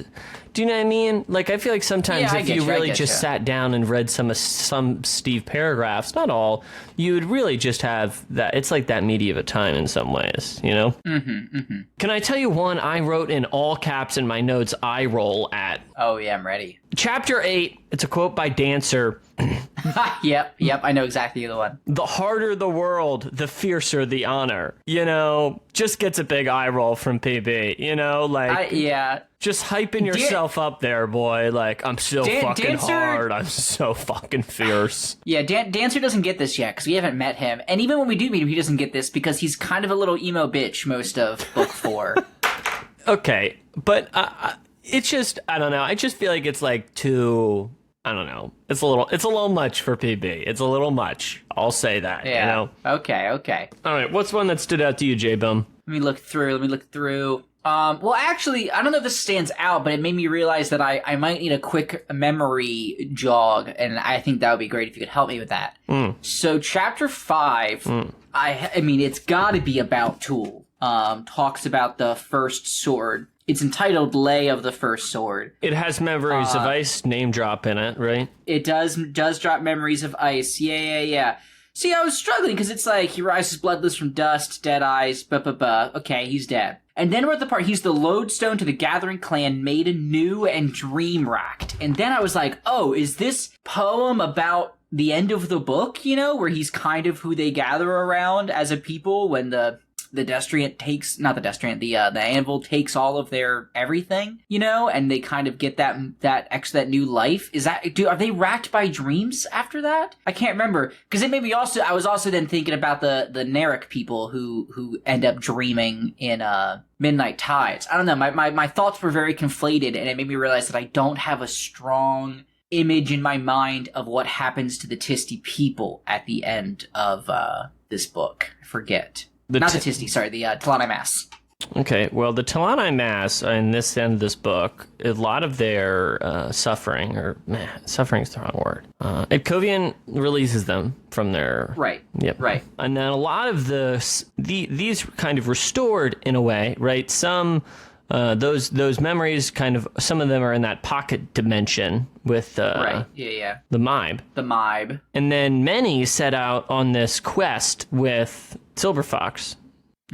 do you know what I mean? Like I feel like sometimes if you really just sat down and read some Steve paragraphs, not all, you would really just have that. It's like that meaty of a time in some ways, Can I tell you one I wrote in all caps in my notes I roll at? Oh yeah, I'm ready. Chapter 8, it's a quote by Dancer. Yep, I know exactly the one. The harder the world, the fiercer the honor. Just gets a big eye roll from PB, just hyping yourself up there, boy. Like, I'm so fucking Dancer, hard. I'm so fucking fierce. Yeah, Dancer doesn't get this yet, because we haven't met him. And even when we do meet him, he doesn't get this, because he's kind of a little emo bitch most of book 4. Okay, but it's just, I don't know. I just feel like it's like too, I don't know. It's a little much for PB. It's a little much. I'll say that, Yeah. Okay. All right, what's one that stood out to you, J-Bum? Let me look through. Well, actually, I don't know if this stands out, but it made me realize that I might need a quick memory jog, and I think that would be great if you could help me with that. So, chapter 5, I mean, it's got to be about Tool. Talks about the first sword. It's entitled Lay of the First Sword. It has Memories of Ice name drop in it, right? It does drop Memories of Ice. Yeah. See, I was struggling because it's like, he rises bloodless from dust, dead eyes, okay, he's dead. And then we're at the part, he's the lodestone to the gathering clan, made anew and dream-racked. And then I was like, oh, is this poem about the end of the book, where he's kind of who they gather around as a people when the the Destriant takes, not the Destriant, the Anvil takes all of their everything, you know, and they kind of get that new life. Are they racked by dreams after that? I can't remember, because it made me I was also then thinking about the Narek people who end up dreaming in Midnight Tides. I don't know, my thoughts were very conflated, and it made me realize that I don't have a strong image in my mind of what happens to the Tisti people at the end of this book. I forget. Not the Tisti, sorry, the Talani Mass. Okay, well, the Talani Mass in this end of this book, a lot of their suffering, suffering is the wrong word. Ipkovian releases them from their... Right, yep. Right. And then a lot of these kind of restored in a way, right? Some... those memories kind of, some of them are in that pocket dimension with the Maib. The Maib. And then many set out on this quest with Silverfox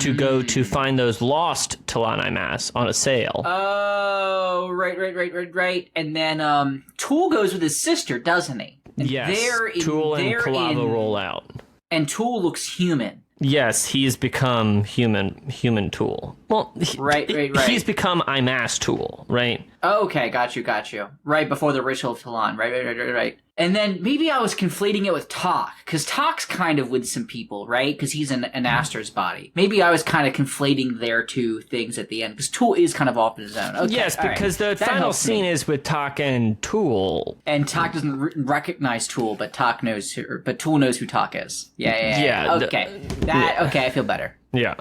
to go to find those lost Talani Mass on a sail. Oh, right. And then Tool goes with his sister, doesn't he? And yes, Tool and Kalava roll out. And Tool looks human. Yes, he's become human Tool. Well, right. He's become Imass Tool, right? Okay, got you. Right before the Ritual of Talon. Right. And then maybe I was conflating it with Tok, because Tok's kind of with some people, right? Because he's in an Aster's body. Maybe I was kind of conflating their two things at the end, because Tool is kind of off on his own. Okay, yes, because the final scene is with Tok and Tool. And Tok doesn't recognize Tool, but but Tool knows who Tok is. Yeah. Okay. Okay, I feel better. Yeah.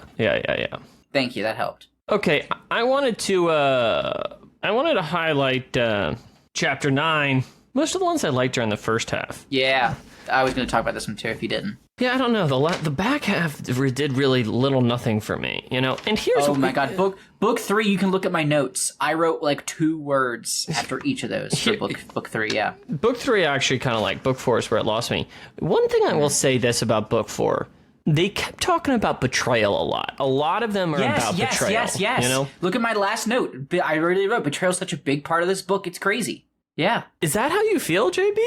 Thank you, that helped. Okay, I wanted to highlight Chapter 9. Most of the ones I liked during the first half. Yeah, I was going to talk about this one too if you didn't. Yeah, I don't know. The back half did really little nothing for me, you know? And here's... Oh my god, book 3, you can look at my notes. I wrote like 2 words after each of those for book 3, yeah. Book 3 I actually kind of like. Book 4 is where it lost me. One thing I will say this about book 4... They kept talking about betrayal a lot. A lot of them are about betrayal. Yes. You know? Look at my last note. I really wrote betrayal is such a big part of this book. It's crazy. Yeah. Is that how you feel, JB?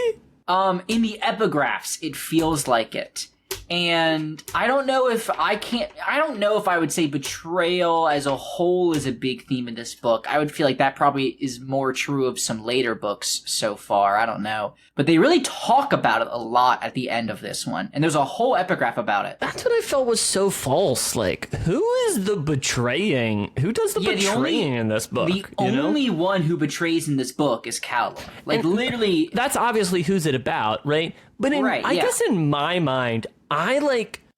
In the epigraphs, it feels like it. And I don't know if I would say betrayal as a whole is a big theme in this book. I would feel like that probably is more true of some later books so far. I don't know. But they really talk about it a lot at the end of this one. And there's a whole epigraph about it. That's what I felt was so false. Like, who is the betraying? Who does the betraying in this book? The only one who betrays in this book is Calor. Like, literally... That's obviously who's it about, right? But I guess in my mind...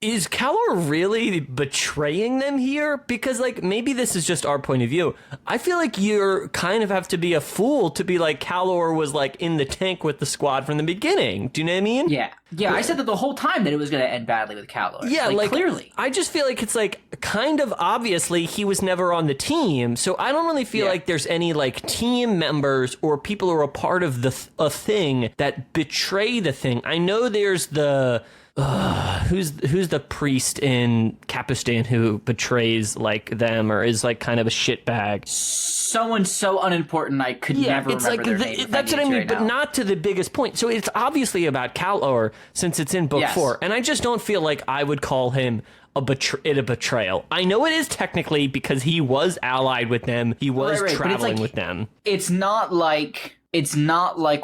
is Calor really betraying them here? Because, maybe this is just our point of view. I feel like you kind of have to be a fool to be like, Calor was, in the tank with the squad from the beginning. Do you know what I mean? Yeah. Yeah, I said that the whole time that it was going to end badly with Calor. Yeah, clearly. I just feel like it's, kind of obviously he was never on the team, so I don't really feel like there's any, team members or people who are a part of a thing that betray the thing. I know there's the... who's the priest in Capistan who betrays them or is kind of a shitbag? Someone so unimportant I could never remember their name. That's what I mean, but not to the biggest point. So it's obviously about Calor since it's in book 4, and I just don't feel like I would call him a betrayal. I know it is technically because he was allied with them. He was traveling with them. It's not like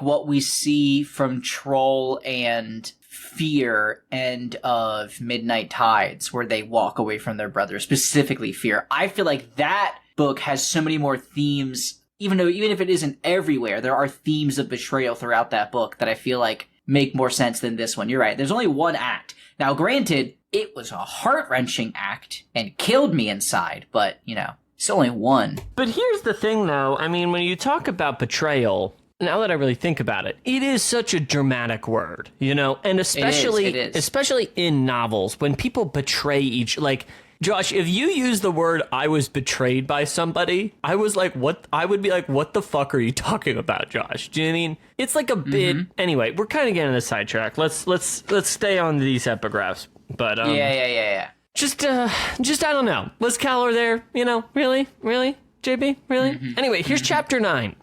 what we see from Troll and Fear and of Midnight Tides, where they walk away from their brother, specifically Fear. I feel like that book has so many more themes, even if it isn't everywhere, there are themes of betrayal throughout that book that I feel like make more sense than this one. You're right. There's only one act. Now, granted, it was a heart-wrenching act and killed me inside, but, it's only one. But here's the thing, though. I mean, when you talk about betrayal... Now that I really think about it, it is such a dramatic word, and especially in novels when people betray Josh, if you use the word "I was betrayed by somebody," I was like, "What?" I would be like, "What the fuck are you talking about, Josh?" Do you know what I mean? It's like a bit. Anyway, we're kind of getting on the sidetrack. Let's stay on these epigraphs. But yeah. Just I don't know. Was Calor there? Really, JB, really? Anyway, here's chapter 9.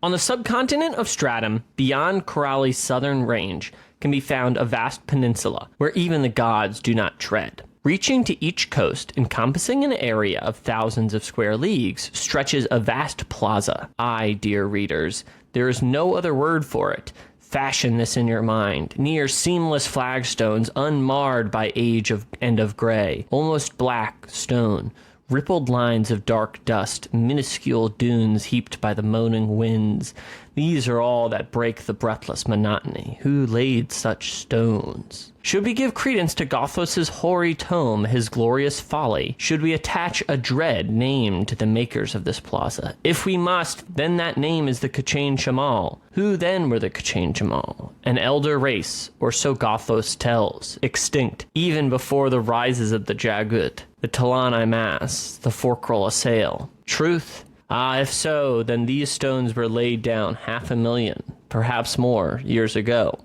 On the subcontinent of Stratum, beyond Coralli's southern range, can be found a vast peninsula where even the gods do not tread. Reaching to each coast, encompassing an area of thousands of square leagues, stretches a vast plaza. Aye, dear readers, there is no other word for it. Fashion this in your mind. Near seamless flagstones, unmarred by age and of gray, almost black stone. Rippled lines of dark dust, minuscule dunes heaped by the moaning winds. These are all that break the breathless monotony. Who laid such stones? Should we give credence to Gothos's hoary tome, his glorious folly? Should we attach a dread name to the makers of this plaza? If we must, then that name is the K'chain Shamal. Who then were the K'chain Shamal? An elder race, or so Gothos tells, extinct, even before the rises of the Jagut, the Talan Imas, the Forkrul Assail. Truth? Ah, if so, then these stones were laid down 500,000, perhaps more, years ago.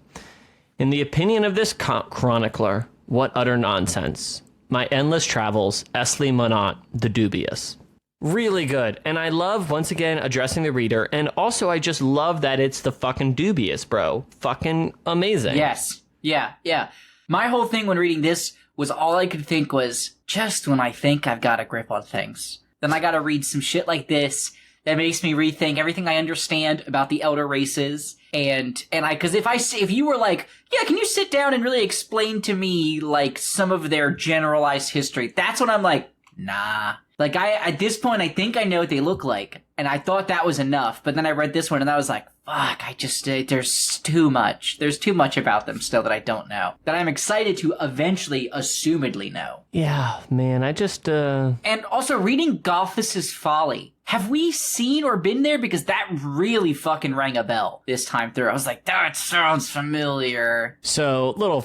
In the opinion of this chronicler, what utter nonsense. My endless travels, Esli Monat, the dubious. Really good. And I love, once again, addressing the reader. And also, I just love that it's the fucking dubious, bro. Fucking amazing. Yes. Yeah. My whole thing when reading this was all I could think was, just when I think I've got a grip on things, then I gotta read some shit like this that makes me rethink everything I understand about the elder races. Because if you were like, yeah, can you sit down and really explain to me, like, some of their generalized history? That's when I'm like, nah. Like, at this point, I think I know what they look like. And I thought that was enough. But then I read this one and I was like, fuck, there's too much. There's too much about them still that I don't know. That I'm excited to eventually, assumedly know. Yeah, man, And also, reading Gothos's Folly. Have we seen or been there? Because that really fucking rang a bell this time through. I was like, that sounds familiar. So, little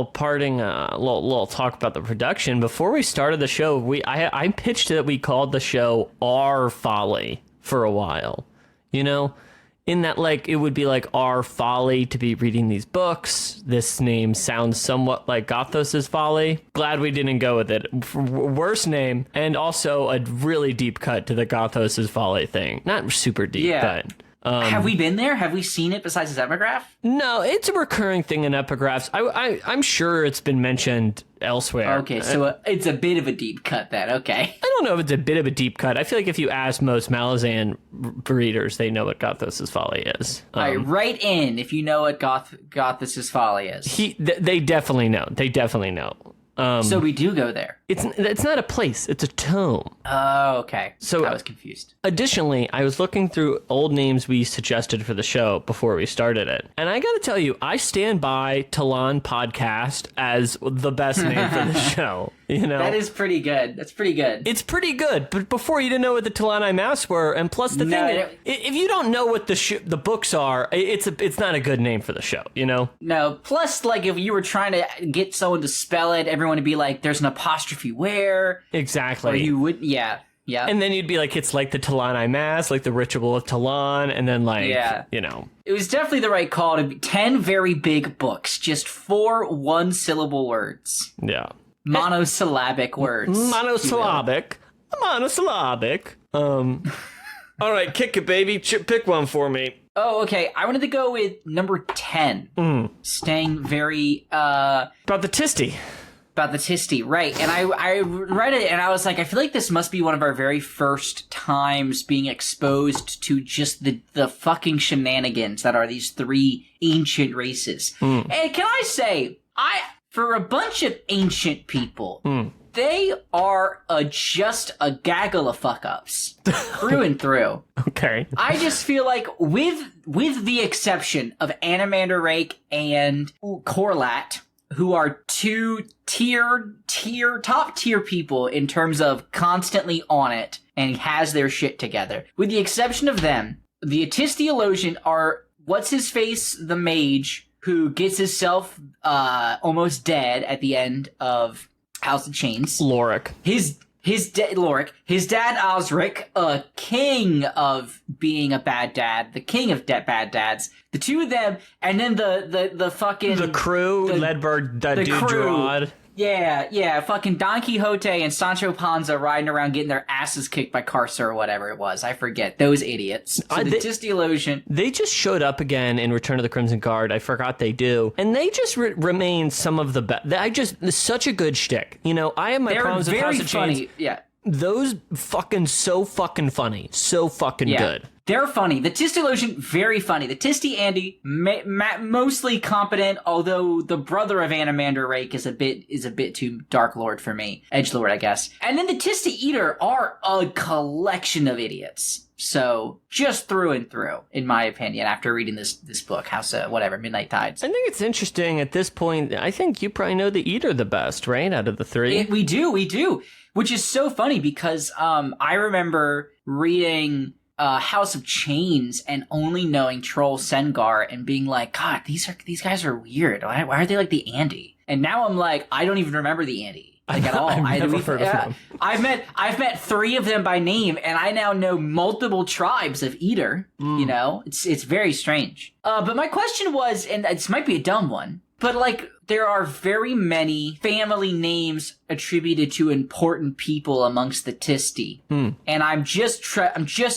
parting, little talk about the production. Before we started the show, I pitched that we called the show Our Folly for a while. You know? In that, like, it would be like our folly to be reading these books. This name sounds somewhat like Gothos's Folly. Glad we didn't go with it. Worse name, and also a really deep cut to the Gothos's Folly thing. Not super deep, but... have we been there? Have we seen it besides his epigraph? No, it's a recurring thing in epigraphs. I'm sure it's been mentioned elsewhere. Okay, so it's a bit of a deep cut then, okay. I don't know if it's a bit of a deep cut. I feel like if you ask most Malazan readers, they know what Gothos's Folly is. All right, write in if you know what Gothos's Folly is. They definitely know. They definitely know. So we do go there. It's not a place. It's a tome. Oh, okay. So I was confused. Additionally, I was looking through old names we suggested for the show before we started it. And I got to tell you, I stand by Talan Podcast as the best name for the show. You know? That is pretty good. That's pretty good. It's pretty good. But before, you didn't know what the Talan Imas were. And plus, the thing, if you don't know what the books are, it's not a good name for the show, you know? No. Plus, like, if you were trying to get someone to spell it, everyone would be like, there's an apostrophe where. Exactly. Or you would, yeah. And then you'd be like, it's like the Talan Imas, like the Ritual of Talan, and then you know. It was definitely the right call to be 10 very big books, just 4 one-syllable words. Yeah. Monosyllabic words. Monosyllabic. All right, kick it, baby. Pick one for me. Oh, okay. I wanted to go with number 10. Staying very, About the Tisty. About the Tisty, right. And I read it and I was like, I feel like this must be one of our very first times being exposed to just the fucking shenanigans that are these 3 ancient races. And can I say, for a bunch of ancient people, they are just a gaggle of fuck-ups. Through and through. Okay. I just feel like with the exception of Animander Rake and Corlat, who are 2 top tier people in terms of constantly on it and has their shit together. With the exception of them, the Atistiologian are what's-his-face, the mage, who gets himself almost dead at the end of House of Chains. Lorik. Lorik. His dad, Osric, king of being a bad dad, the king of bad dads. The 2 of them, and then the fucking... The crew, led by that dude Gerard. Yeah, fucking Don Quixote and Sancho Panza riding around getting their asses kicked by Carcer or whatever it was. I forget. Those idiots. So the Dysteleosion... They just showed up again in Return of the Crimson Guard. I forgot they do. And they just remain some of the best. Such a good shtick. You know, I have my problems with House of Chains. They're very funny, yeah. Those so fucking funny. So fucking good. They're funny. The Dysteleosion, very funny. The Tisty Andy, mostly competent, although the brother of Animander Rake is a bit too Dark Lord for me. Edgelord, I guess. And then the Tisty Eater are a collection of idiots. So, just through and through, in my opinion, after reading this book, Midnight Tides. I think it's interesting at this point. I think you probably know the Eater the best, right? Out of the three. We do. Which is so funny because I remember reading... House of Chains and only knowing Troll Sengar and being like, God, these guys are weird. Why are they like the Andy? And now I'm like, I don't even remember the Andy at all. I've never heard of them. I've met 3 of them by name, and I now know multiple tribes of Eater. You know, it's very strange. But my question was, and this might be a dumb one, but like there are very many family names attributed to important people amongst the Tisty. And I'm just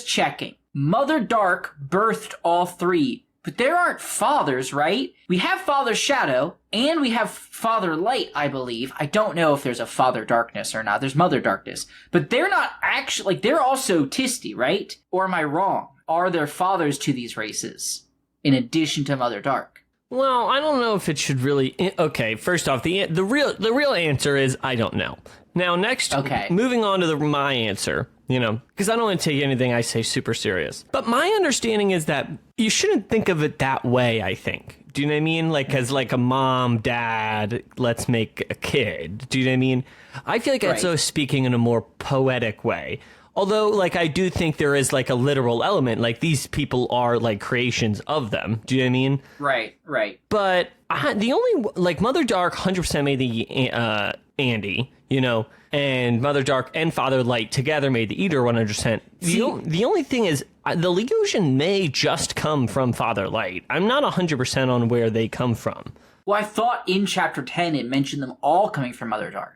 checking. Mother Dark birthed all 3, but there aren't fathers, right? We have Father Shadow, and we have Father Light, I believe. I don't know if there's a Father Darkness or not. There's Mother Darkness. But they're not actually, like, they're also Tisty, right? Or am I wrong? Are there fathers to these races, in addition to Mother Dark? Well, I don't know if it should really... Okay, first off, the real answer is I don't know. Now, next, moving on to my answer, you know, because I don't want to take anything I say super serious. But my understanding is that you shouldn't think of it that way, I think. Do you know what I mean? Like, as like a mom, dad, let's make a kid. Do you know what I mean? I feel like that's so speaking in a more poetic way. Although, like, I do think there is, like, a literal element. Like, these people are, like, creations of them. Do you know what I mean? Right. But the only, like, Mother Dark 100% made the Andy, you know, and Mother Dark and Father Light together made the Eater 100%. The only thing is, the Legion may just come from Father Light. I'm not 100% on where they come from. Well, I thought in Chapter 10 it mentioned them all coming from Mother Dark.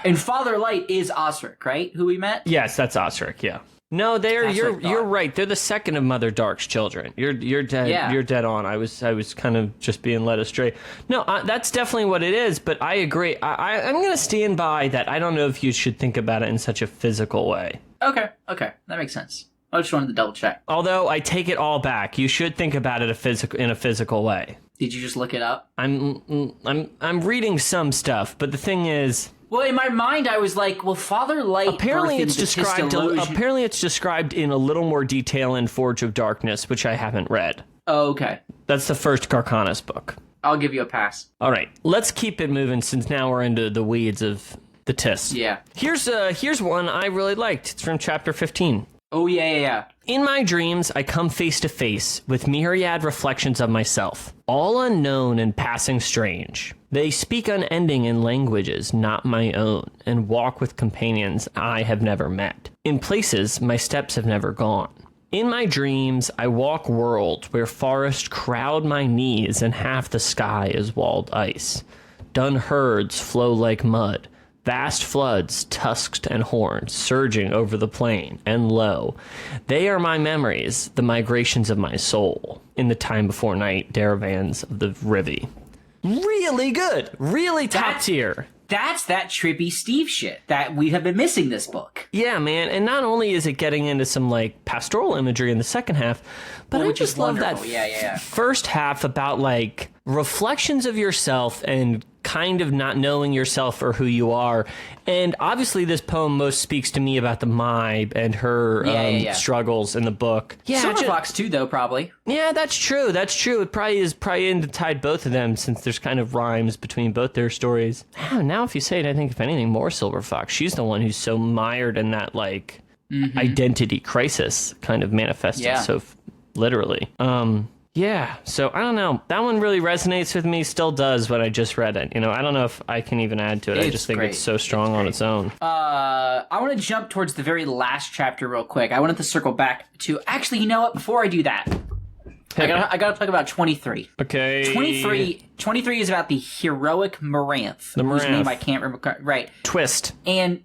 And Father Light is Osric, right? Who we met? Yes, that's Osric, yeah. No, you're right. They're the second of Mother Dark's children. You're dead. Yeah. You're dead on. I was kind of just being led astray. No, that's definitely what it is. But I agree. I'm going to stand by that. I don't know if you should think about it in such a physical way. Okay, that makes sense. I just wanted to double check. Although I take it all back. You should think about it in a physical way. Did you just look it up? I'm reading some stuff, but the thing is. Well, in my mind, I was like, well, Father Light. Apparently, it's described in a little more detail in Forge of Darkness, which I haven't read. Oh, okay. That's the first Carcanus book. I'll give you a pass. All right, let's keep it moving since now we're into the weeds of the Tis. Yeah. Here's one I really liked. It's from Chapter 15. Oh, yeah. In my dreams, I come face to face with myriad reflections of myself, all unknown and passing strange. They speak unending in languages not my own, and walk with companions I have never met. In places my steps have never gone. In my dreams, I walk worlds where forests crowd my knees and half the sky is walled ice. Dun herds flow like mud. Vast floods, tusked and horned, surging over the plain, and lo, they are my memories, the migrations of my soul, in the time before night, caravans of the Rivi. Really good, really top tier. That's that trippy Steve shit that we have been missing this book. Yeah, man, and not only is it getting into some, like, pastoral imagery in the second half, but I just love that first half about, like, reflections of yourself and kind of not knowing yourself or who you are. And obviously this poem most speaks to me about the Mai and her struggles in the book. Yeah, Silverfox too, though, probably. Yeah, that's true. It probably is tied both of them since there's kind of rhymes between both their stories. Now if you say it, I think if anything more Silverfox. She's the one who's so mired in that, like, identity crisis kind of manifested so literally. Yeah, so I don't know. That one really resonates with me, still does when I just read it. You know, I don't know if I can even add to it. I just think it's so strong on its own. I want to jump towards the very last chapter real quick. I wanted to circle back to... Actually, you know what? Before I do that, I gotta talk about 23. Okay. 23 is about the heroic Moranth. Whose name I can't remember. Right. Twist. And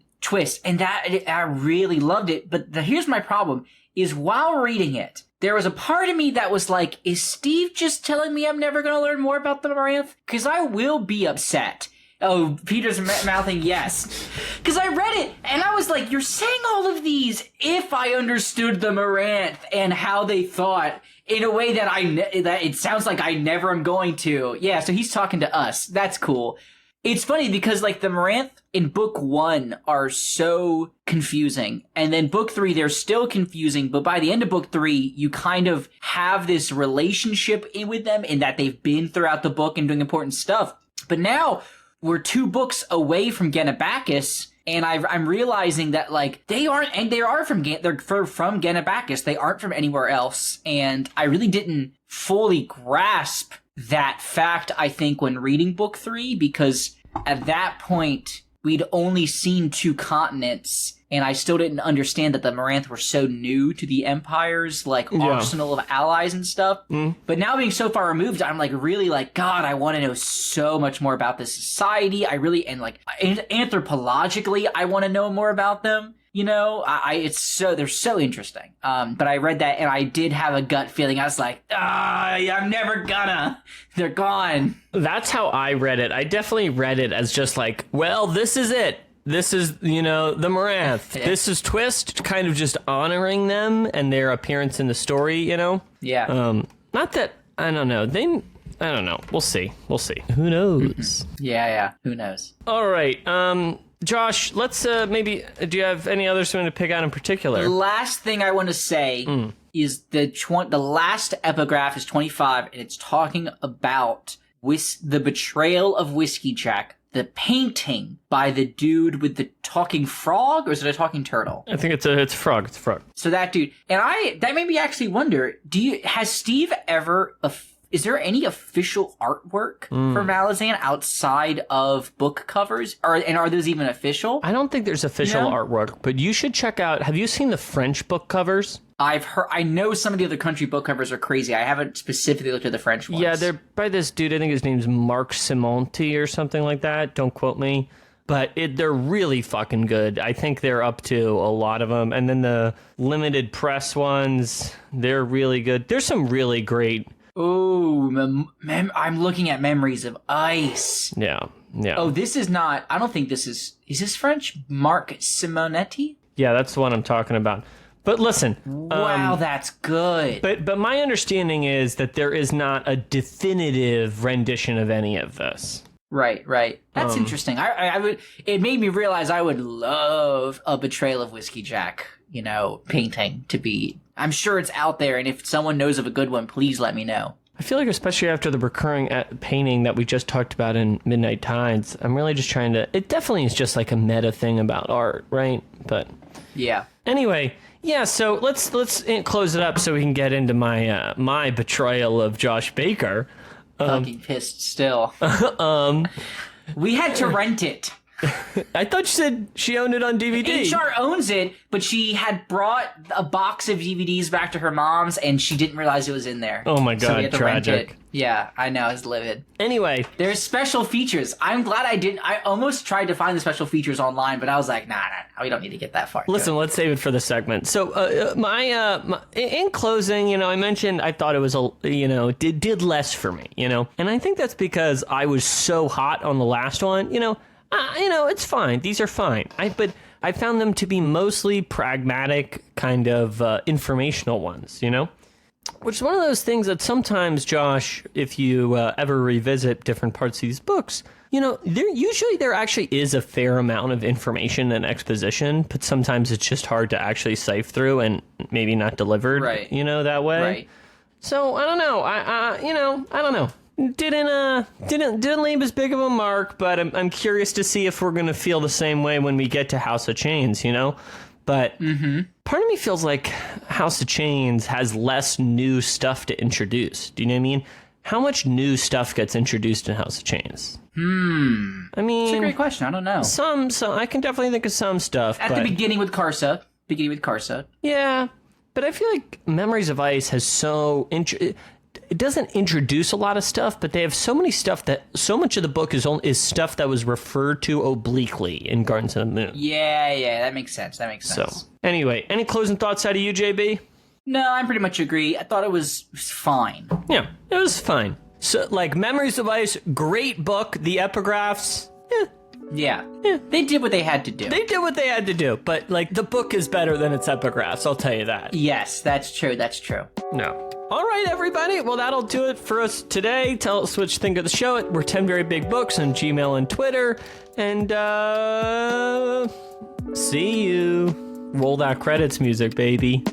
that, I really loved it. But here's my problem, is while reading it, there was a part of me that was like, is Steve just telling me I'm never going to learn more about the Moranth? Because I will be upset. Oh, Peter's mouthing yes. Because I read it, and I was like, you're saying all of these if I understood the Moranth and how they thought in a way that that it sounds like I never am going to. Yeah, so he's talking to us. That's cool. It's funny because, like, the Moranth in book 1 are so confusing. And then book 3, they're still confusing. But by the end of book 3, you kind of have this relationship with them in that they've been throughout the book and doing important stuff. But now we're 2 books away from Genabacchus, and I'm realizing that, like, they aren't, and they are from Genabacchus. They aren't from anywhere else. And I really didn't fully grasp that fact, I think, when reading book 3, because at that point we'd only seen 2 continents, and I still didn't understand that the Moranth were so new to the Empire's, like, arsenal of allies and stuff. But now being so far removed, I'm, like, really, like, God, I want to know so much more about this society. I really, and, like, anthropologically, I want to know more about them. You know, they're so interesting. But I read that, and I did have a gut feeling. I was like, I'm never gonna. They're gone. That's how I read it. I definitely read it as just like, well, this is it. This is, the Moranth. This is Twist, kind of just honoring them and their appearance in the story, Yeah. Not that, I don't know. I don't know. We'll see. Who knows? Yeah. Who knows? All right. Josh, let's maybe, do you have any others you want to pick out in particular? The last thing I want to say is the last epigraph is 25, and it's talking about the betrayal of Whiskey Jack, the painting by the dude with the talking frog, or is it a talking turtle? I think it's a frog. It's a frog. So that dude, and that made me actually wonder, has Steve ever is there any official artwork for Malazan outside of book covers? Are those even official? I don't think there's official artwork, but you should check out, have you seen the French book covers? I know some of the other country book covers are crazy. I haven't specifically looked at the French ones. Yeah, they're by this dude, I think his name's Marc Simonti or something like that. Don't quote me. But they're really fucking good. I think they're up to a lot of them. And then the limited press ones, they're really good. There's some really great... Ooh, I'm looking at Memories of Ice. Yeah. Oh, this is not, I don't think this is this French? Marc Simonetti? Yeah, that's the one I'm talking about. But listen. Wow, that's good. But my understanding is that there is not a definitive rendition of any of this. Right. That's interesting. I would, it made me realize I would love a Betrayal of Whiskey Jack, painting to be. I'm sure it's out there, and if someone knows of a good one, please let me know. I feel like, especially after the recurring painting that we just talked about in Midnight Tides, I'm really just trying to... It definitely is just like a meta thing about art, right? But... Yeah. Anyway, yeah, so let's close it up so we can get into my betrayal of Josh Baker. Fucking pissed still. We had to rent it. I thought you said she owned it on DVD. HR owns it, but she had brought a box of DVDs back to her mom's, and she didn't realize it was in there. Oh my god, so we had to tragic. Rent it. Yeah, I know, it's livid. Anyway. There's special features. I'm glad I didn't. I almost tried to find the special features online, but I was like, nah, we don't need to get that far. Listen, let's save it for the segment. So, my in closing, I mentioned I thought it was did less for me, and I think that's because I was so hot on the last one, it's fine. These are fine. But I found them to be mostly pragmatic, kind of informational ones, Which is one of those things that sometimes, Josh, if you ever revisit different parts of these books, there actually is a fair amount of information and exposition, but sometimes it's just hard to actually sift through and maybe not delivered, right. That way. Right. So I don't know. I don't know. Didn't leave as big of a mark, but I'm curious to see if we're going to feel the same way when we get to House of Chains, But part of me feels like House of Chains has less new stuff to introduce. Do you know what I mean? How much new stuff gets introduced in House of Chains? I mean... It's a great question. I don't know. Some I can definitely think of some stuff. At the beginning with Karsa. Yeah, but I feel like Memories of Ice has so... it doesn't introduce a lot of stuff, but they have so much of the book is stuff that was referred to obliquely in Gardens of the Moon. Yeah, that makes sense. So, anyway, any closing thoughts out of you, JB? No, I pretty much agree. I thought it was fine. Yeah, it was fine. So, like, Memories of Ice, great book. The epigraphs, Yeah. They did what they had to do. They did what they had to do, but, like, the book is better than its epigraphs, I'll tell you that. Yes, that's true. No. All right, everybody. Well, that'll do it for us today. Tell us what you think of the show. We're 10 Very Big Books on Gmail and Twitter. And, see you. Roll that credits music, baby.